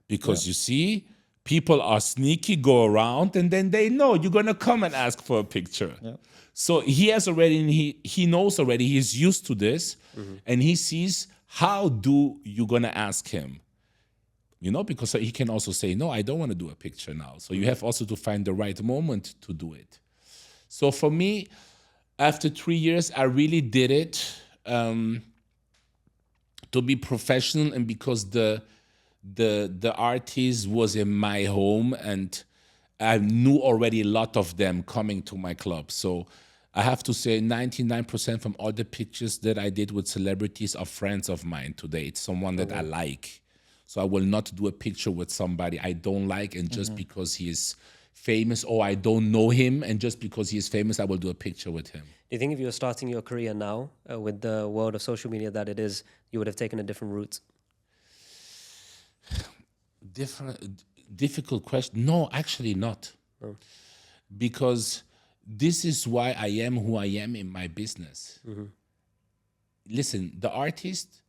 Speaker 1: Because you see, people are sneaky, go around, and then they know you're going to come and ask for a picture. Yeah. So he knows already, he's used to this, and he sees how you're going to ask him. Because he can also say, no, I don't want to do a picture now. So you have also to find the right moment to do it. So for me, after 3 years, I really did it to be professional, and because the artist was in my home and I knew already a lot of them coming to my club. So I have to say 99% from all the pictures that I did with celebrities are friends of mine today. It's someone that I like. So I will not do a picture with somebody I don't like, and just because he is famous, or I don't know him, and just because he is famous, I will do a picture with him.
Speaker 3: Do you think if you were starting your career now with the world of social media that it is, you would have taken a different route?
Speaker 1: Difficult question. No, actually not. Oh. Because this is why I am who I am in my business. Listen, the artist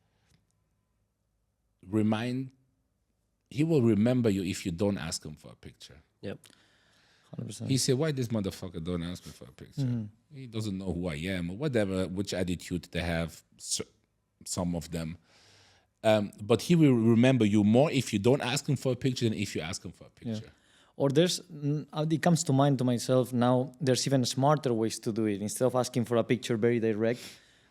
Speaker 1: he will remember you if you don't ask him for a picture.
Speaker 3: Yep.
Speaker 4: 100%.
Speaker 1: He said, why this motherfucker don't ask me for a picture? He doesn't know who I am, or whatever, which attitude they have, some of them. But he will remember you more if you don't ask him for a picture than if you ask him for a picture.
Speaker 4: Yeah. Or it comes to mind to myself now, there's even smarter ways to do it. Instead of asking for a picture very direct,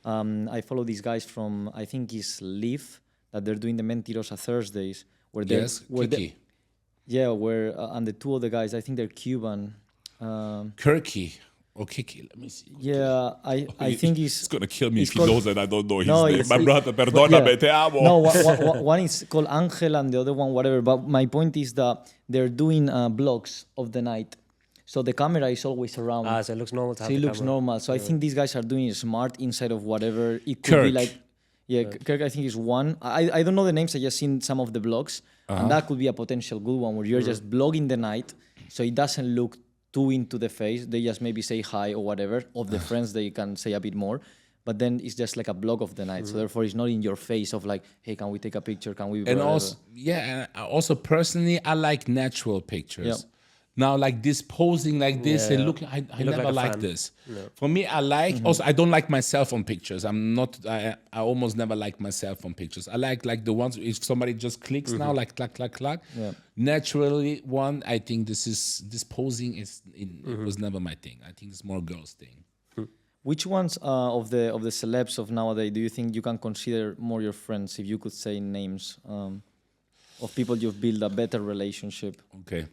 Speaker 4: I follow these guys from, I think it's Leaf, that they're doing the Mentirosa Thursdays. Where
Speaker 1: Kiki.
Speaker 4: And the two of the guys, I think they're Cuban.
Speaker 1: Kirky. Or Kiki, let me see.
Speaker 4: Yeah, I think
Speaker 1: it's going to kill me if he knows that I don't know his name. My brother,
Speaker 4: perdóname,
Speaker 1: te amo.
Speaker 4: No, one is called Angel and the other one whatever. But my point is that they're doing vlogs of the night. So the camera is always around.
Speaker 3: So it looks normal to have
Speaker 4: So it looks
Speaker 3: camera.
Speaker 4: normal. So I think these guys are doing it smart inside of whatever. It could
Speaker 1: Kirk.
Speaker 4: be like... Yeah, Kirk I think is one. I don't know the names. I just seen some of the vlogs. And that could be a potential good one where you're just vlogging the night. So it doesn't look too into the face. They just maybe say hi or whatever. Of the friends, they can say a bit more. But then it's just like a block of the night. So therefore, it's not in your face of like, hey, can we take a picture? Can we?
Speaker 1: And
Speaker 4: whatever.
Speaker 1: also, yeah, and also personally, I like natural pictures.
Speaker 4: Yeah.
Speaker 1: Now, like this posing like this and
Speaker 3: Yeah.
Speaker 1: looking, I
Speaker 3: You look
Speaker 1: never
Speaker 3: like a
Speaker 1: liked
Speaker 3: fan.
Speaker 1: this. For me, I like, also, I don't like myself on pictures. I almost never like myself on pictures. I like the ones, if somebody just clicks now, like clack, clack, clack.
Speaker 4: Yeah.
Speaker 1: Naturally, one, I think this posing it was never my thing. I think it's more girls' thing.
Speaker 4: Which ones of the celebs of nowadays do you think you can consider more your friends? If you could say names of people you've built a better relationship.
Speaker 1: Okay.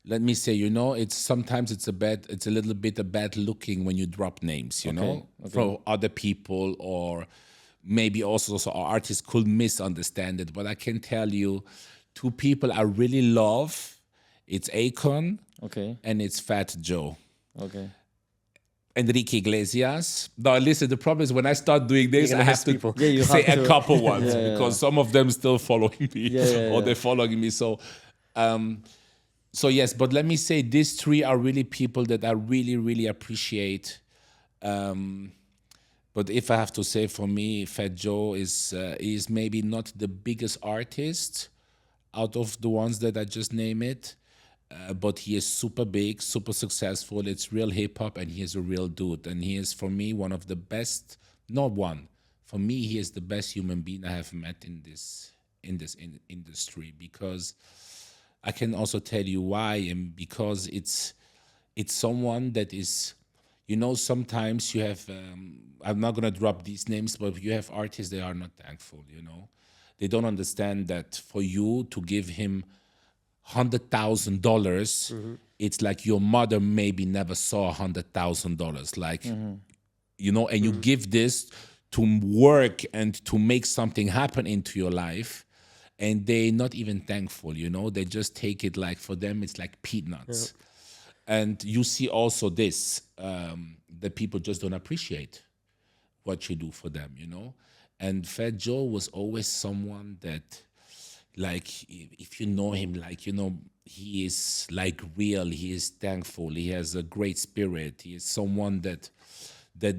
Speaker 1: Let me say, it's sometimes it's a little bit a bad looking when you drop names,
Speaker 4: Okay.
Speaker 1: for other people, or maybe also so our artists could misunderstand it. But I can tell you, two people I really love, it's Akon
Speaker 4: Okay.
Speaker 1: and it's Fat Joe.
Speaker 4: Okay.
Speaker 1: Enrique Iglesias. Now, listen, the problem is when I start doing this,
Speaker 3: You're
Speaker 1: I
Speaker 3: gonna
Speaker 1: have
Speaker 3: miss
Speaker 1: to
Speaker 3: people.
Speaker 4: Yeah, you
Speaker 1: say
Speaker 4: have
Speaker 1: a
Speaker 4: to.
Speaker 1: couple ones
Speaker 4: Yeah,
Speaker 1: because some of them still following me or
Speaker 4: yeah.
Speaker 1: they're following me. So yes, but let me say these three are really people that I really, really appreciate. But if I have to say, for me, Fat Joe is maybe not the biggest artist out of the ones that I just named it. But he is super big, super successful. It's real hip hop, and he is a real dude. And he is, for me, one of the best. Not one. For me, he is the best human being I have met in this industry, because I can also tell you why, and because it's someone that is, sometimes you have. I'm not gonna drop these names, but you have artists that are not thankful. They don't understand that for you to give him $100,000, it's like your mother maybe never saw $100,000, like and you give this to work and to make something happen into your life, and they're not even thankful. They just take it like, for them it's like peanuts. And you see also this, that people just don't appreciate what you do for them. And Fat Joe was always someone that, like, if you know him, like, he is like real, he is thankful, he has a great spirit, he is someone that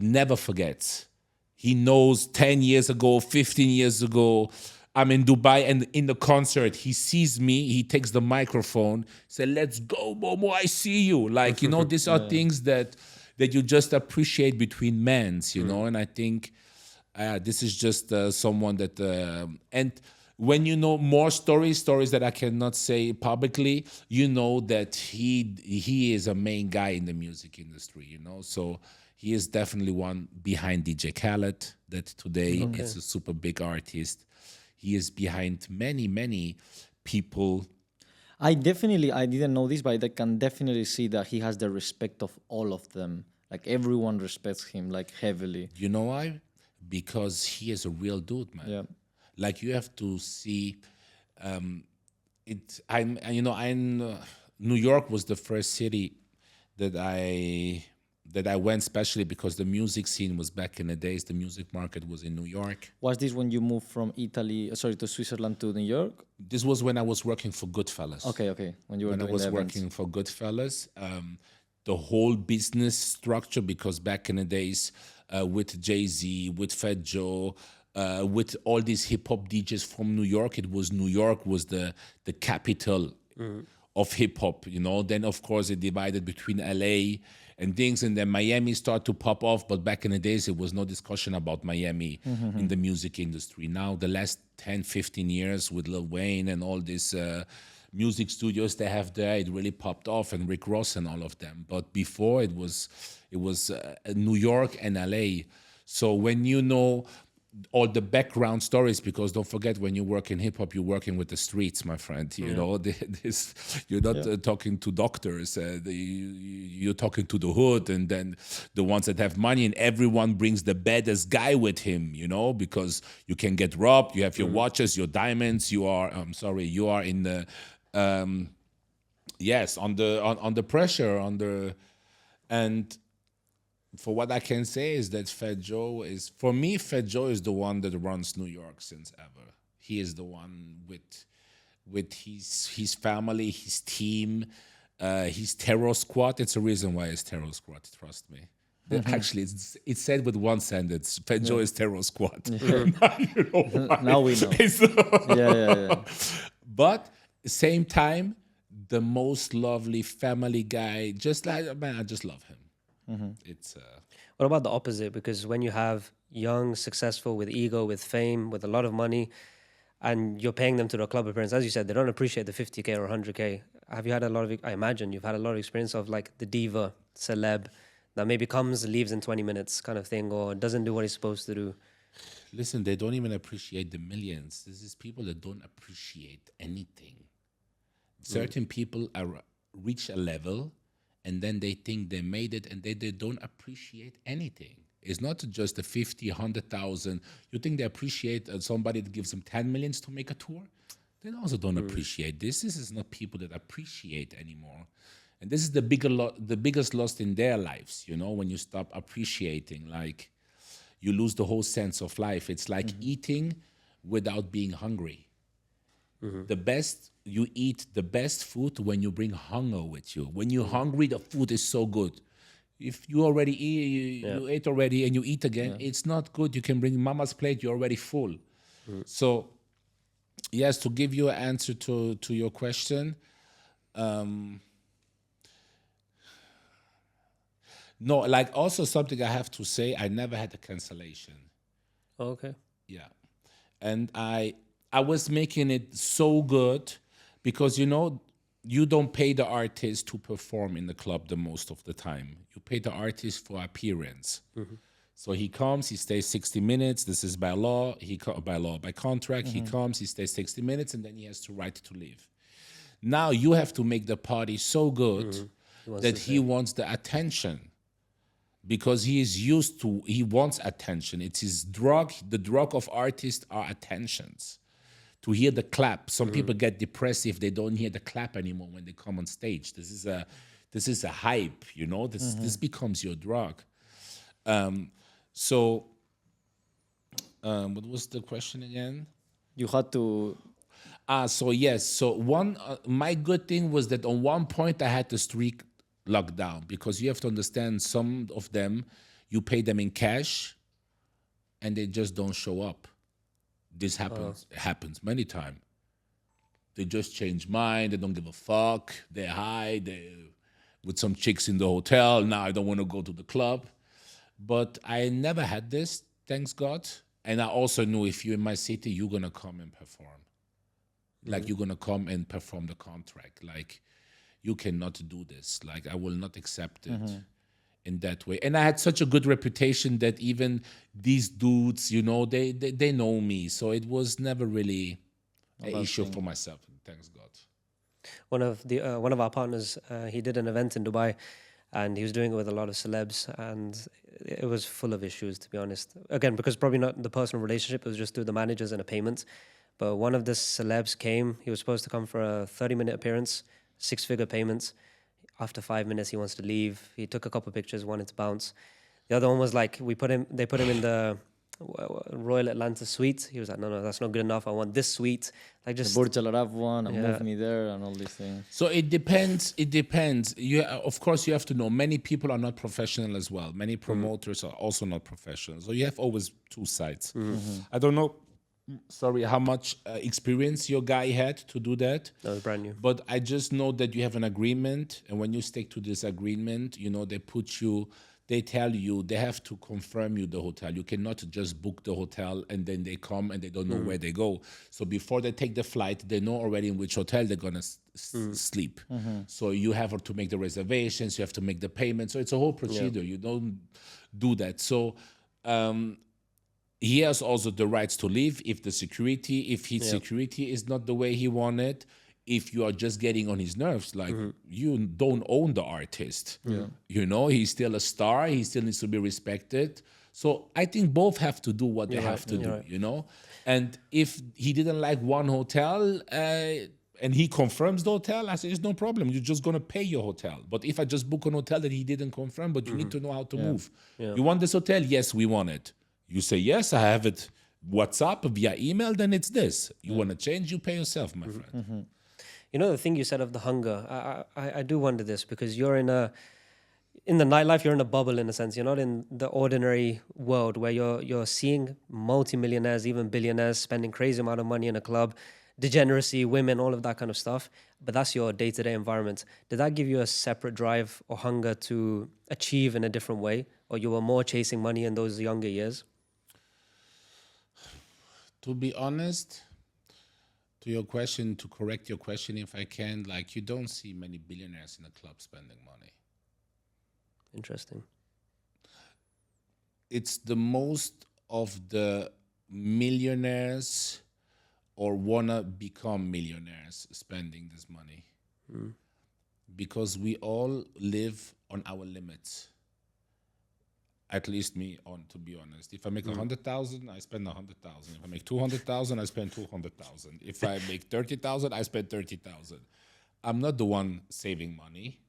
Speaker 1: never forgets. He knows 10 years ago, 15 years ago, I'm in Dubai, and in the concert, he sees me, he takes the microphone, said, "Let's go, Momo, I see you." Like, these are things that you just appreciate between men, and I think this is just someone that, and when you know more stories that I cannot say publicly, that he is a main guy in the music industry, So he is definitely one behind DJ Khaled, that today is a super big artist. He is behind many, many people.
Speaker 4: I didn't know this, but I can definitely see that he has the respect of all of them. Like, everyone respects him, like, heavily.
Speaker 1: You know why? Because he is a real dude, man.
Speaker 4: Yeah.
Speaker 1: Like, you have to see, New York was the first city that I went, especially because the music scene was back in the days. The music market was in New York.
Speaker 4: Was this when you moved from to Switzerland to New York?
Speaker 1: This was when I was working for Goodfellas.
Speaker 4: Okay. When you were
Speaker 1: When I
Speaker 4: doing
Speaker 1: was
Speaker 4: the events.
Speaker 1: working for Goodfellas, the whole business structure, because back in the days, with Jay-Z, with Fat Joe, with all these hip-hop DJs from New York, New York was the capital of hip-hop, Then, of course, it divided between LA and things, and then Miami started to pop off, but back in the days, it was no discussion about Miami in the music industry. Now, the last 10, 15 years with Lil Wayne and all these music studios they have there, it really popped off, and Rick Ross and all of them. But before, it was New York and LA. So when you know all the background stories, because don't forget, when you work in hip hop, you're working with the streets, my friend. You're not talking to doctors. You're talking to the hood, and then the ones that have money, and everyone brings the baddest guy with him. Because you can get robbed. You have your watches, your diamonds. You are in the on the pressure, and. For what I can say is that Fat Joe is the one that runs New York since ever. He is the one with his family, his team. His terror squad. It's a reason why it's terror squad. Trust me. Actually, it's said with one sentence. Enjoy his terror squad. Now you know why.
Speaker 4: Now we know. Yeah.
Speaker 1: But same time, the most lovely family guy. Just like, man, I just love him. It's
Speaker 3: What about the opposite? Because when you have young, successful, with ego, with fame, with a lot of money, and you're paying them to the club appearance, as you said, they don't appreciate the 50K or 100K. Have you had a lot of, I imagine you've had a lot of experience of like the diva, celeb, that maybe comes, leaves in 20 minutes kind of thing, or doesn't do what he's supposed to do?
Speaker 1: listen, they don't even appreciate the millions. This is people that don't appreciate anything. Certain people are reach a level and then they think they made it and they don't appreciate anything. It's not just the 50, 100,000. You think they appreciate somebody that gives them 10 millions to make a tour? They also don't appreciate this. This is not people that appreciate anymore. And this is the biggest loss in their lives, you know, when you stop appreciating, like you lose the whole sense of life. It's like eating without being hungry. You eat the best food when you bring hunger with you. When you're hungry, the food is so good. If you already eat, you ate already and you eat again, it's not good. You can bring mama's plate, you're already full. So, yes, to give you an answer to your question, no, like also something I have to say, I never had a cancellation.
Speaker 3: Okay.
Speaker 1: Yeah. And I was making it so good because, you know, you don't pay the artist to perform in the club the most of the time. You pay the artist for appearance. So he comes, he stays 60 minutes. This is by law. By contract. He comes, he stays 60 minutes, and then he has the right to leave. Now you have to make the party so good that he wants the attention. Because he wants attention. It's his drug. The drug of artists are attentions. To hear the clap. Some people get depressed if they don't hear the clap anymore when they come on stage. This is a hype, you know. This becomes your drug. So, what was the question again?
Speaker 4: You had to.
Speaker 1: So yes. So my good thing was that on one point I had the streak locked down, because you have to understand, some of them you pay them in cash and they just don't show up. This happens many times. They just change mind, they don't give a fuck, they hide, they with some chicks in the hotel, now I don't want to go to the club. But I never had this, thanks God. And I also knew if you're in my city, you're gonna come and perform. Like you're gonna come and perform the contract. Like, you cannot do this. Like, I will not accept it in that way. And I had such a good reputation that even these dudes, you know, they know me. So it was never really an issue for myself. Thanks God.
Speaker 3: One of our partners, he did an event in Dubai, and he was doing it with a lot of celebs, and it was full of issues, to be honest. Again, because probably not the personal relationship, it was just through the managers and a payment. But one of the celebs came. He was supposed to come for a 30-minute appearance. 6-figure payments. After 5 minutes, he wants to leave. He took a couple of pictures, wanted to bounce. The other one was like, they put him in the Royal Atlanta suite. He was like, no, that's not good enough. I want this suite. Like, just
Speaker 4: The Burj Al Arab one, and move me there, and all these things.
Speaker 1: So it depends. Of course, you have to know, many people are not professional as well. Many promoters are also not professional. So you have always two sides. I don't know. Sorry, how much experience your guy had to do that?
Speaker 3: That was brand new.
Speaker 1: But I just know that you have an agreement, and when you stick to this agreement, you know, they tell you, they have to confirm you the hotel. You cannot just book the hotel and then they come and they don't know where they go. So before they take the flight, they know already in which hotel they're gonna sleep. So you have to make the reservations, you have to make the payment. So it's a whole procedure. You don't do that. So he has also the rights to leave if his security is not the way he wanted. If you are just getting on his nerves, like you don't own the artist. You know, he's still a star. He still needs to be respected. So I think both have to do what they have to do, you know? And if he didn't like one hotel and he confirms the hotel, I say, it's no problem. You're just going to pay your hotel. But if I just book an hotel that he didn't confirm, but you need to know how to move. You want this hotel? Yes, we want it. You say, yes, I have it. WhatsApp, via email, then it's this. You want to change, you pay yourself, my friend.
Speaker 3: You know, the thing you said of the hunger, I do wonder this, because you're in the nightlife, you're in a bubble in a sense. You're not in the ordinary world where you're seeing multimillionaires, even billionaires spending crazy amount of money in a club, degeneracy, women, all of that kind of stuff. But that's your day-to-day environment. Did that give you a separate drive or hunger to achieve in a different way? Or you were more chasing money in those younger years?
Speaker 1: To be honest, to your question, to correct your question, if I can, like, you don't see many billionaires in a club spending money.
Speaker 3: Interesting.
Speaker 1: It's the most of the millionaires or wanna become millionaires spending this money. Because we all live on our limits. At least me, to be honest. If I make 100,000, I spend 100,000. If I make 200,000, I spend 200,000. If I make 30,000, I spend 30,000. I'm not the one saving money.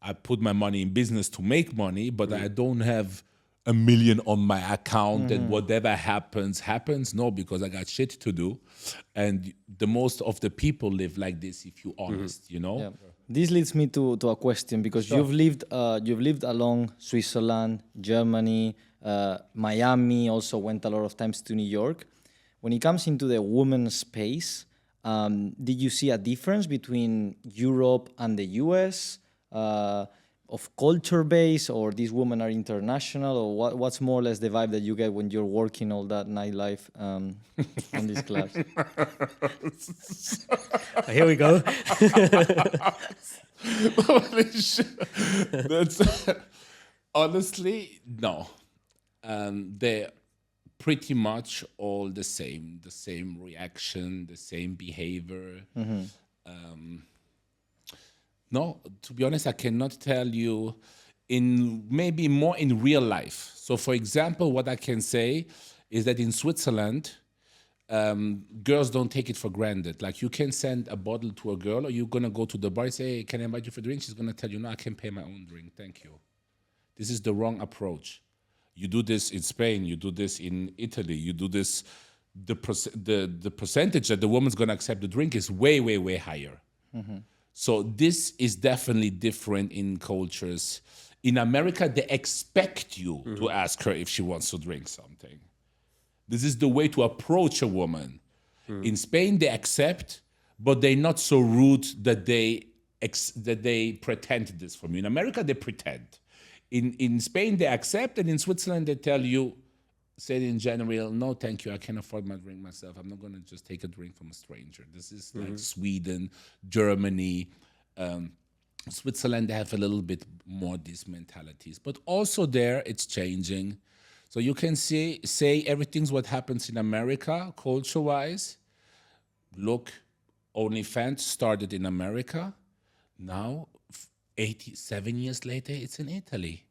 Speaker 1: I put my money in business to make money, but I don't have $1 million on my account and whatever happens. No, because I got shit to do. And the most of the people live like this, if you're honest, you know?
Speaker 4: Yeah. This leads me to a question, because you've lived along Switzerland, Germany, Miami, also went a lot of times to New York. When it comes into the women's space, did you see a difference between Europe and the US? Of culture base, or these women are international, or what's more or less the vibe that you get when you're working all that nightlife on these clubs?
Speaker 3: Here we go.
Speaker 1: Holy shit. That's honestly, no. They're pretty much all the same reaction, the same behavior. No, to be honest, I cannot tell you maybe more in real life. So, for example, what I can say is that in Switzerland, girls don't take it for granted. Like, you can send a bottle to a girl, or you're going to go to the bar and say, hey, can I invite you for a drink? She's going to tell you, no, I can pay my own drink. Thank you. This is the wrong approach. You do this in Spain. You do this in Italy. You do this. The percentage that the woman's going to accept the drink is way, way, way higher. So this is definitely different in cultures. In America, they expect you to ask her if she wants to drink something. This is the way to approach a woman. In Spain, they accept, but they're not so rude that they pretend this from you. In America, they pretend. In Spain, they accept, and in Switzerland, they tell you, said in general, no, thank you, I can afford my drink myself. I'm not going to just take a drink from a stranger. This is like Sweden, Germany, Switzerland, they have a little bit more these mentalities. But also there, it's changing. So you can say everything's what happens in America, culture-wise. Look, OnlyFans started in America. Now, 87 years later, it's in Italy.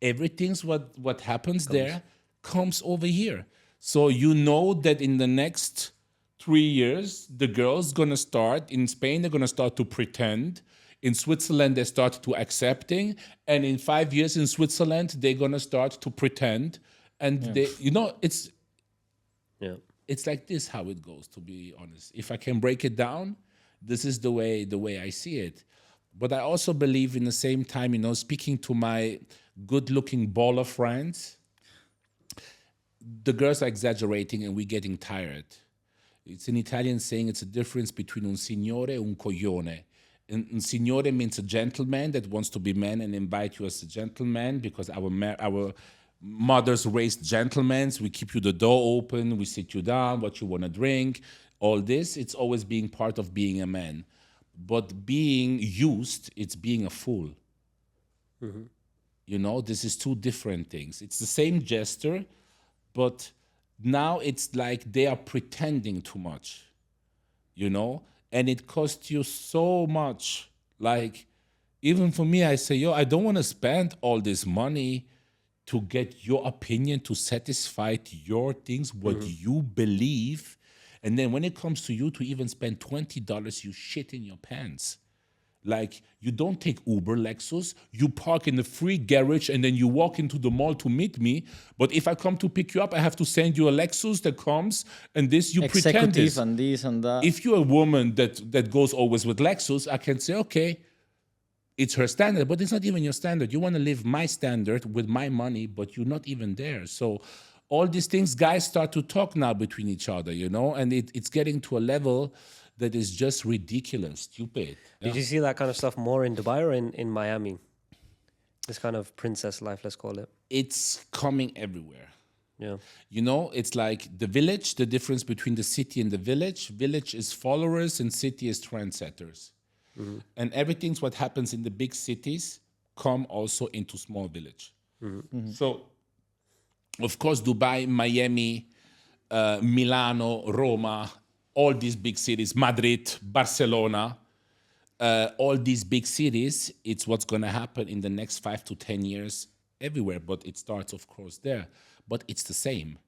Speaker 1: Everything's what happens there comes over here. So you know that in the next 3 years, the girls gonna start, in Spain, they're gonna start to pretend. In Switzerland, they start to accepting. And in 5 years in Switzerland, they're gonna start to pretend. And they, you know, it's like this how it goes, to be honest. If I can break it down, this is the way I see it. But I also believe in the same time, you know, speaking to my good-looking baller friends, the girls are exaggerating and we're getting tired. It's an Italian saying, it's a difference between un signore e un coglione. And un signore means a gentleman that wants to be man and invite you as a gentleman, because our mothers raised gentlemen. We keep you the door open, we sit you down, what you want to drink, all this. It's always being part of being a man. But being used, it's being a fool. You know, this is two different things. It's the same gesture, but now it's like they are pretending too much, you know? And it costs you so much. Like, even for me, I say, yo, I don't want to spend all this money to get your opinion, to satisfy your things, what you believe. And then when it comes to you to even spend $20, you shit in your pants. Like, you don't take Uber, Lexus. You park in the free garage and then you walk into the mall to meet me. But if I come to pick you up, I have to send you a Lexus that comes and this you pretend
Speaker 4: Executive
Speaker 1: is.
Speaker 4: and this and that.
Speaker 1: If you're a woman that goes always with Lexus, I can say, okay, it's her standard, but it's not even your standard. You want to live my standard with my money, but you're not even there. So all these things, guys start to talk now between each other, you know, and it's getting to a level that is just ridiculous, stupid.
Speaker 3: Did you see that kind of stuff more in Dubai or in Miami? This kind of princess life, let's call it.
Speaker 1: It's coming everywhere.
Speaker 3: Yeah.
Speaker 1: You know, it's like the village, the difference between the city and the village. Village is followers and city is trendsetters. Mm-hmm. And everything's what happens in the big cities come also into small village. Mm-hmm. Mm-hmm. So, of course, Dubai, Miami, Milano, Roma, all these big cities, Madrid, Barcelona, all these big cities, it's what's going to happen in the next 5 to 10 years everywhere. But it starts, of course, there. But it's the same.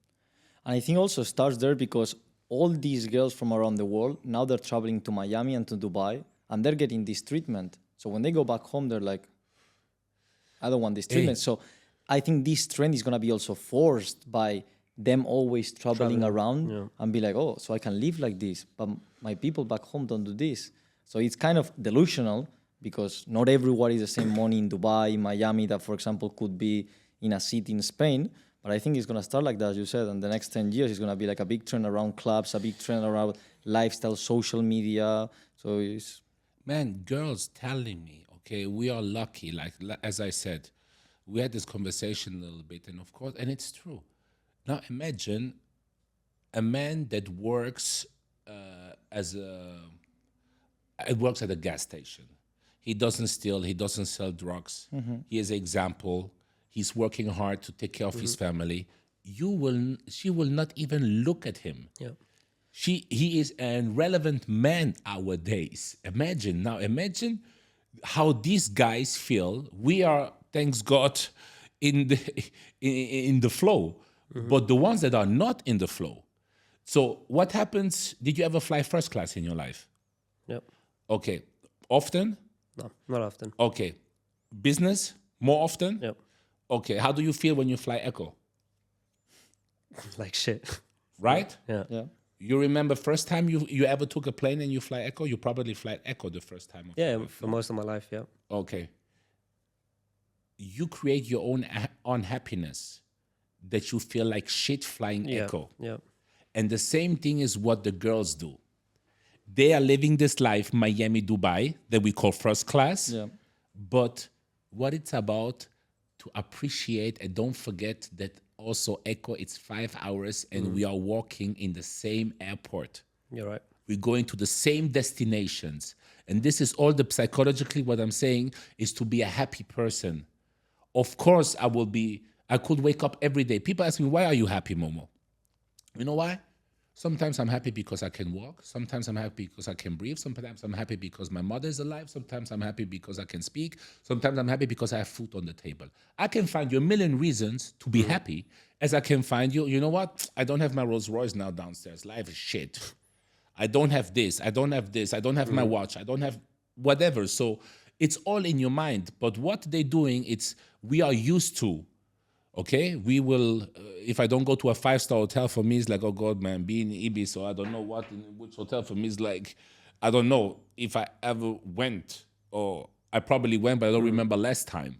Speaker 4: And I think also starts there because all these girls from around the world, now they're traveling to Miami and to Dubai, and they're getting this treatment. So when they go back home, they're like, I don't want this treatment. Hey. So I think this trend is going to be also forced by them always traveling around and be like, oh, so I can live like this, but my people back home don't do this. So it's kind of delusional because not everywhere is the same money in Dubai, Miami, that, for example, could be in a city in Spain. But I think it's going to start like that, as you said, and the next 10 years it's going to be like a big trend around clubs, a big trend around lifestyle, social media. So it's...
Speaker 1: Man, girls telling me, okay, we are lucky. Like as I said, we had this conversation a little bit, and of course, and it's true. Now imagine a man that works works at a gas station. He doesn't steal. He doesn't sell drugs. Mm-hmm. He is an example. He's working hard to take care of his family. She will not even look at him.
Speaker 3: Yeah.
Speaker 1: He is an relevant man nowadays. Imagine how these guys feel. We are, thanks God, in the flow. Mm-hmm. But the ones that are not in the flow. So what happens? Did you ever fly first class in your life?
Speaker 3: Yep.
Speaker 1: Okay. Often?
Speaker 3: No, not often.
Speaker 1: Okay. Business? More often?
Speaker 3: Yep.
Speaker 1: Okay. How do you feel when you fly Echo?
Speaker 3: Like shit.
Speaker 1: Right?
Speaker 3: Yeah.
Speaker 4: Yeah.
Speaker 1: You remember first time you ever took a plane and you fly Echo? You probably fly Echo the first time.
Speaker 3: For most of my life, yeah.
Speaker 1: Okay. You create your own unhappiness that you feel like shit flying Echo.
Speaker 3: Yeah.
Speaker 1: And the same thing is what the girls do. They are living this life, Miami, Dubai, that we call first class.
Speaker 4: Yeah.
Speaker 1: But what it's about to appreciate, and don't forget that also Echo, it's 5 hours and we are walking in the same airport.
Speaker 3: You're right.
Speaker 1: We're going to the same destinations. And this is all psychologically what I'm saying is to be a happy person. Of course, I could wake up every day. People ask me, why are you happy, Momo? You know why? Sometimes I'm happy because I can walk. Sometimes I'm happy because I can breathe. Sometimes I'm happy because my mother is alive. Sometimes I'm happy because I can speak. Sometimes I'm happy because I have food on the table. I can find you a million reasons to be happy, as I can find you know what? I don't have my Rolls Royce now downstairs. Life is shit. I don't have this. I don't have this. I don't have my watch. I don't have whatever. So it's all in your mind. But what they're doing, we are used to. Okay, we will, if I don't go to a 5-star hotel, for me, it's like, oh God, man, being in Ibis, so I don't know which hotel for me is like, I don't know if I ever went, or I probably went, but I don't remember last time.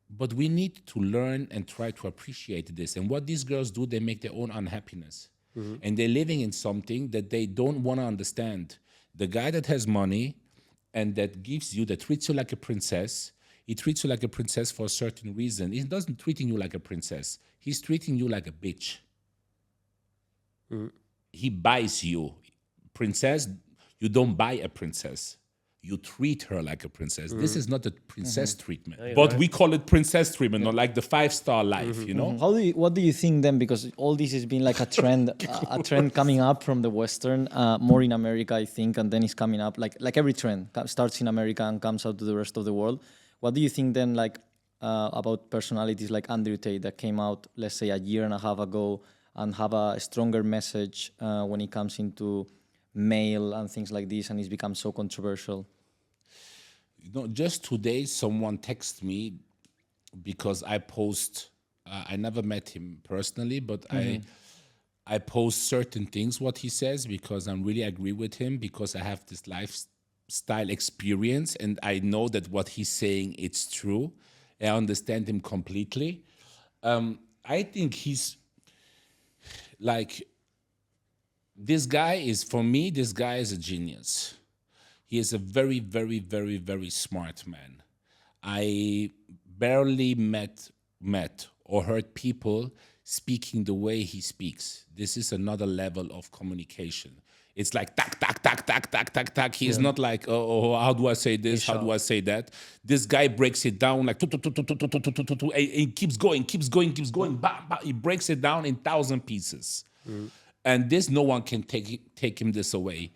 Speaker 1: But we need to learn and try to appreciate this. And what these girls do, they make their own unhappiness. Mm-hmm. And they're living in something that they don't want to understand. The guy that has money and that treats you like a princess, he treats you like a princess for a certain reason. He doesn't treating you like a princess. He's treating you like a bitch. Mm. He buys you. Princess, you don't buy a princess. You treat her like a princess. This is not a princess treatment. Yeah, but we call it princess treatment, not like the 5-star life, you know?
Speaker 4: What do you think then? Because all this has been like a trend, a trend coming up from the Western, more in America, I think, and then it's coming up. Like every trend starts in America and comes out to the rest of the world. What do you think then, about personalities like Andrew Tate that came out, let's say, a year and a half ago and have a stronger message when it comes into male and things like this, and it's become so controversial?
Speaker 1: just today, someone texted me because I post. I never met him personally, but I post certain things what he says because I really agree with him because I have this lifestyle experience and I know that what he's saying it's true. I understand him completely. I think he's like this guy is a genius. He is a very, very, very, very smart man. I barely met or heard people speaking the way he speaks. This is another level of communication. It's like tack, tack, tack, tack, tack, tack, tack. He's not like, oh, how do I say this? How do I say that? This guy breaks it down like, and keeps going. He breaks it down in 1,000 pieces. And this, no one can take him this away.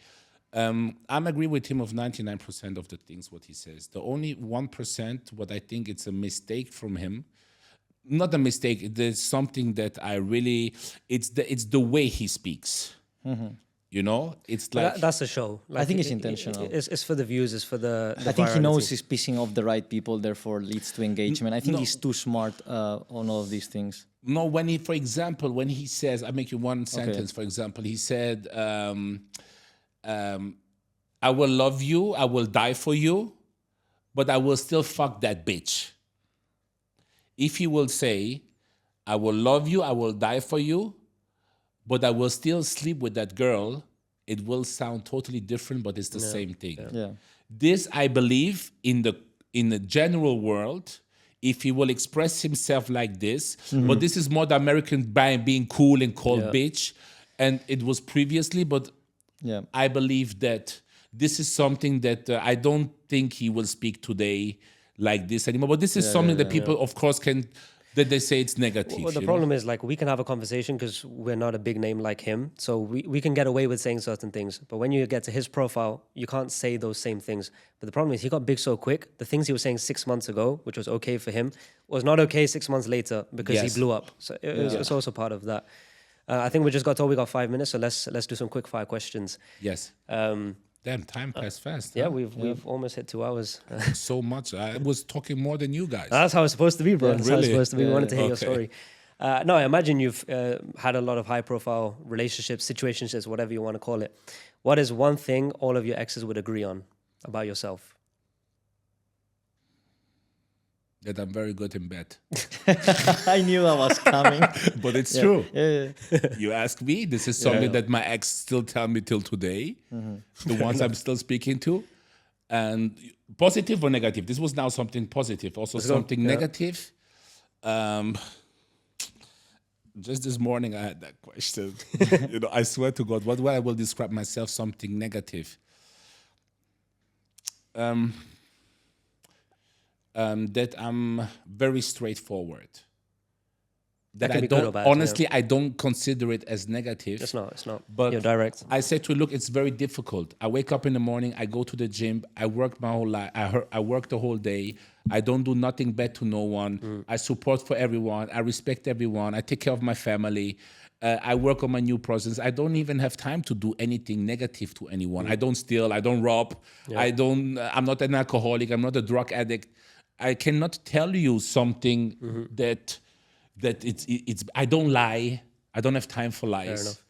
Speaker 1: I'm agree with him of 99% of the things what he says. The only 1% what I think it's a mistake from him, not a mistake, there's something that I really, it's the way he speaks. You know, it's like
Speaker 3: that's a show. Like,
Speaker 4: I think it's intentional.
Speaker 3: It's for the views. It's for the
Speaker 4: I think he
Speaker 3: virality.
Speaker 4: knows he's pissing off the right people, therefore leads to engagement. I think he's too smart on all of these things.
Speaker 1: No, when he, for example, when he says, I make you one sentence, for example, he said, I will love you, I will die for you, but I will still fuck that bitch. If he will say, I will love you, I will die for you, but I will still sleep with that girl, it will sound totally different, but it's the same thing.
Speaker 4: Yeah.
Speaker 1: This, I believe, in the general world, if he will express himself like this, but this is more the American being cool and called bitch, and it was previously, but I believe that this is something that I don't think he will speak today like this anymore. But this is something that people, of course, that they say it's negative.
Speaker 3: Well, the problem is, like, we can have a conversation because we're not a big name like him. So we can get away with saying certain things. But when you get to his profile, you can't say those same things. But the problem is he got big so quick. The things he was saying 6 months ago, which was okay for him, was not okay 6 months later because he blew up. So it's also part of that. I think we just got told we got 5 minutes, so let's do some quick fire questions.
Speaker 1: Yes. Damn, time passed fast.
Speaker 3: Yeah,
Speaker 1: huh?
Speaker 3: we've almost hit 2 hours.
Speaker 1: So much. I was talking more than you guys.
Speaker 3: That's how it's supposed to be, bro. That's how it's
Speaker 1: really?
Speaker 3: supposed to be. We wanted to hear your
Speaker 1: Okay.
Speaker 3: story. No, I imagine you've had a lot of high-profile relationships, situationships, whatever you want to call it. What is one thing all of your exes would agree on about yourself?
Speaker 1: That I'm very good in bed.
Speaker 4: I knew that was coming.
Speaker 1: But it's true.
Speaker 4: Yeah.
Speaker 1: You ask me, this is something that my ex still tell me till today. The ones I'm still speaking to. And positive or negative? This was now something positive. Also something negative. Just this morning I had that question. I swear to God, what I will describe myself something negative. That I'm very straightforward. That
Speaker 3: can
Speaker 1: I
Speaker 3: be good
Speaker 1: don't
Speaker 3: or bad,
Speaker 1: honestly I don't consider it as negative.
Speaker 3: It's not.
Speaker 1: But
Speaker 3: You're direct.
Speaker 1: I said to her, look, it's very difficult. I wake up in the morning, I go to the gym, I work my whole life, I work the whole day. I don't do nothing bad to no one. I support for everyone. I respect everyone. I take care of my family. I work on my new process. I don't even have time to do anything negative to anyone. I don't steal. I don't rob. I'm not an alcoholic. I'm not a drug addict. I cannot tell you something that it's. I don't lie. I don't have time for lies.
Speaker 3: Fair enough.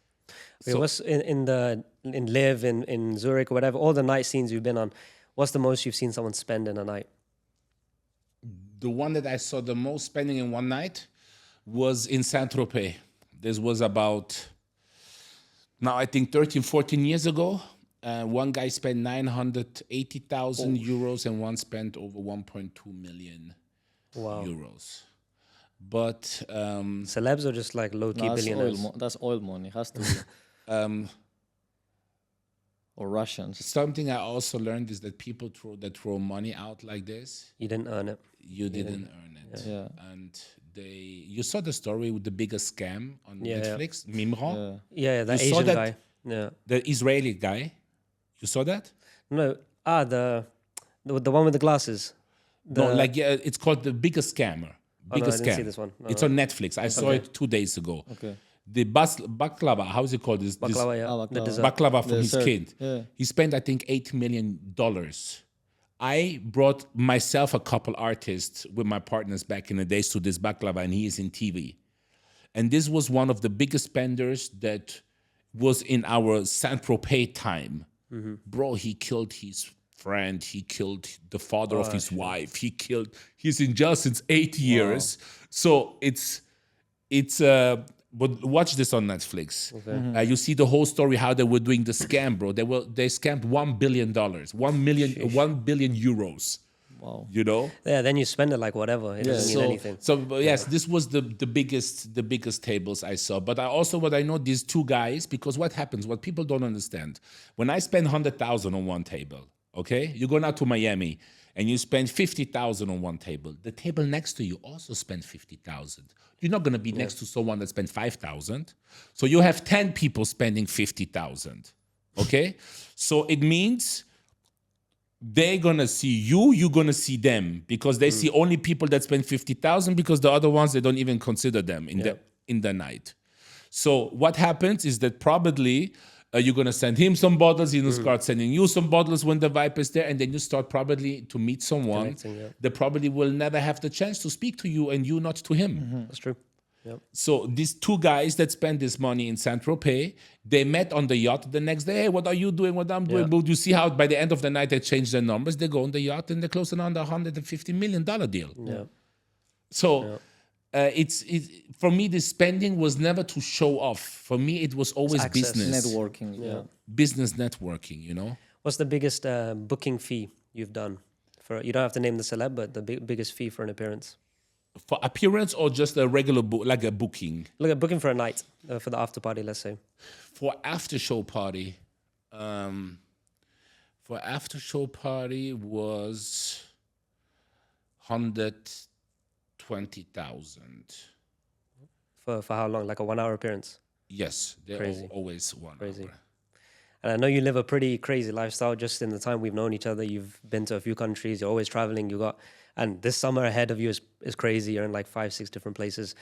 Speaker 3: Okay, what's in Live, in Zurich, or whatever, all the night scenes you've been on, what's the most you've seen someone spend in a night?
Speaker 1: The one that I saw the most spending in one night was in Saint-Tropez. This was about, now I think 13, 14 years ago. One guy spent 980,000 euros and one spent over 1.2 million euros. But
Speaker 3: Celebs or just like low-key billionaires?
Speaker 4: That's oil money. Has to be. Or Russians.
Speaker 1: Something I also learned is that people throw money out like this.
Speaker 3: You didn't earn it.
Speaker 1: You didn't earn it.
Speaker 4: Yeah.
Speaker 1: And you saw the story with the biggest scam on Netflix, Mimran.
Speaker 3: Yeah, that
Speaker 1: You saw
Speaker 3: Asian
Speaker 1: that-
Speaker 3: guy. Yeah.
Speaker 1: The Israeli guy. You saw that?
Speaker 3: No, the one with the glasses.
Speaker 1: It's called The Biggest Scammer.
Speaker 3: Oh, no,
Speaker 1: Biggest
Speaker 3: I didn't
Speaker 1: Scam.
Speaker 3: see this one. No,
Speaker 1: It's
Speaker 3: no.
Speaker 1: on Netflix. I saw it 2 days ago.
Speaker 4: Okay.
Speaker 1: The baklava, how is it called? This
Speaker 3: Baklava, yeah.
Speaker 4: baklava.
Speaker 3: The dessert.
Speaker 1: baklava from his
Speaker 4: Dessert,
Speaker 1: kid.
Speaker 4: yeah.
Speaker 1: He spent, I think, $8 million I brought myself a couple artists with my partners back in the days to this baklava, and he is in TV. And this was one of the biggest spenders that was in our Saint-Tropez time. Bro, he killed his friend. He killed the father of his wife. He's in jail since 8 years. So but watch this on Netflix. Okay. You see the whole story, how they were doing the scam, bro. They scammed $1 billion, 1 billion euros.
Speaker 4: Wow.
Speaker 1: You know?
Speaker 3: Yeah, then you spend it like whatever. It doesn't mean anything.
Speaker 1: So yes, this was the biggest tables I saw. But what I know, these two guys, because what people don't understand, when I spend 100,000 on one table, okay, you go now to Miami and you spend 50,000 on one table. The table next to you also spent 50,000. You're not gonna be next to someone that spent 5,000. So you have 10 people spending 50,000. Okay, so it means they're gonna see you, you're gonna see them, because they see only people that spend 50,000, because the other ones, they don't even consider them in the night. So what happens is that probably you're gonna send him some bottles, he's gonna start sending you some bottles when the vibe is there, and then you start probably to meet someone that probably will never have the chance to speak to you and you not to him.
Speaker 3: That's true. Yep.
Speaker 1: So these two guys that spend this money in Saint-Tropez, they met on the yacht the next day. Hey, what are you doing? What I'm doing? But you see how by the end of the night they change their numbers. They go on the yacht and they close another $150 million deal.
Speaker 3: Yeah.
Speaker 1: So it's for me, the spending was never to show off. For me, it was always business
Speaker 4: Networking. Yeah.
Speaker 1: business networking. You know.
Speaker 3: What's the biggest booking fee you've done? You don't have to name the celeb, but the biggest fee for an appearance.
Speaker 1: For appearance or just a regular like a booking?
Speaker 3: Look at booking for a night, for the after party, let's say.
Speaker 1: For after show party, was 120,000.
Speaker 3: For how long? Like a 1 hour appearance?
Speaker 1: Yes, they're always 1 hour.
Speaker 3: And I know you live a pretty crazy lifestyle. Just in the time we've known each other, you've been to a few countries. You're always traveling. And this summer ahead of you is crazy. You're in like 5-6 different places.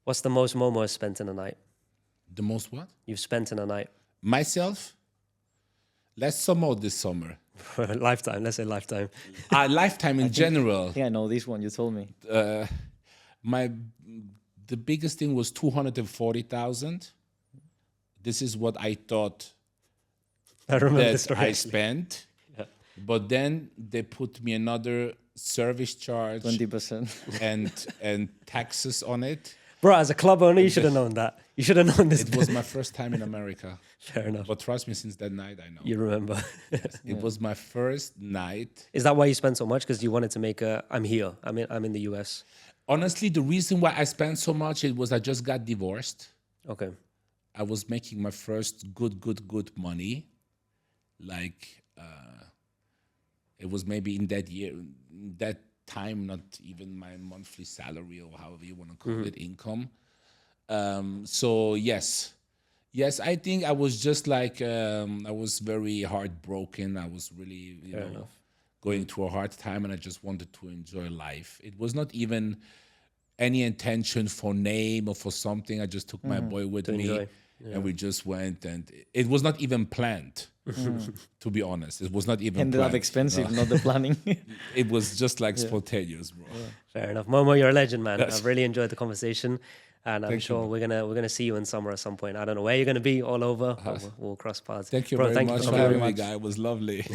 Speaker 3: What's the most Momo has spent in a night?
Speaker 1: The most what?
Speaker 3: You've spent in a night.
Speaker 1: Myself? Last summer or this summer?
Speaker 3: Lifetime. Let's say lifetime.
Speaker 1: Lifetime in general.
Speaker 4: Yeah, I know this one. You told me.
Speaker 1: The biggest thing was 240,000. This is what I thought
Speaker 3: I remember
Speaker 1: that
Speaker 3: story,
Speaker 1: I spent.
Speaker 3: Yeah.
Speaker 1: But then they put me another service charge
Speaker 4: 20%.
Speaker 1: and taxes on it.
Speaker 3: Bro, as a club owner, you should have known that. You should have known this.
Speaker 1: It was my first time in America.
Speaker 3: Fair enough.
Speaker 1: But trust me, since that night, I know.
Speaker 3: You remember.
Speaker 1: It was my first night.
Speaker 3: Is that why you spent so much? Because you wanted to make I'm here. I'm in the US.
Speaker 1: Honestly, the reason why I spent so much, it was I just got divorced.
Speaker 3: Okay.
Speaker 1: I was making my first good money. Like, it was maybe in that year, that time, not even my monthly salary or however you want to call it, income. So yes, I think I was just like, I was very heartbroken. I was really, going through a hard time, and I just wanted to enjoy life. It was not even any intention for name or for something. I just took my boy with me, and we just went, and it was not even planned. To be honest, it was not even
Speaker 4: ended
Speaker 1: planned.
Speaker 4: up expensive, not the planning.
Speaker 1: It was just like spontaneous, bro.
Speaker 3: Fair enough. Momo, you're a legend, man. I've really enjoyed the conversation, and I'm sure we're gonna see you in summer at some point. I don't know where you're gonna be, all over. We'll cross paths.
Speaker 1: Thank you
Speaker 3: Bro,
Speaker 1: very
Speaker 3: thank
Speaker 1: much
Speaker 3: you
Speaker 1: for
Speaker 3: for
Speaker 1: having me, guy. It was lovely.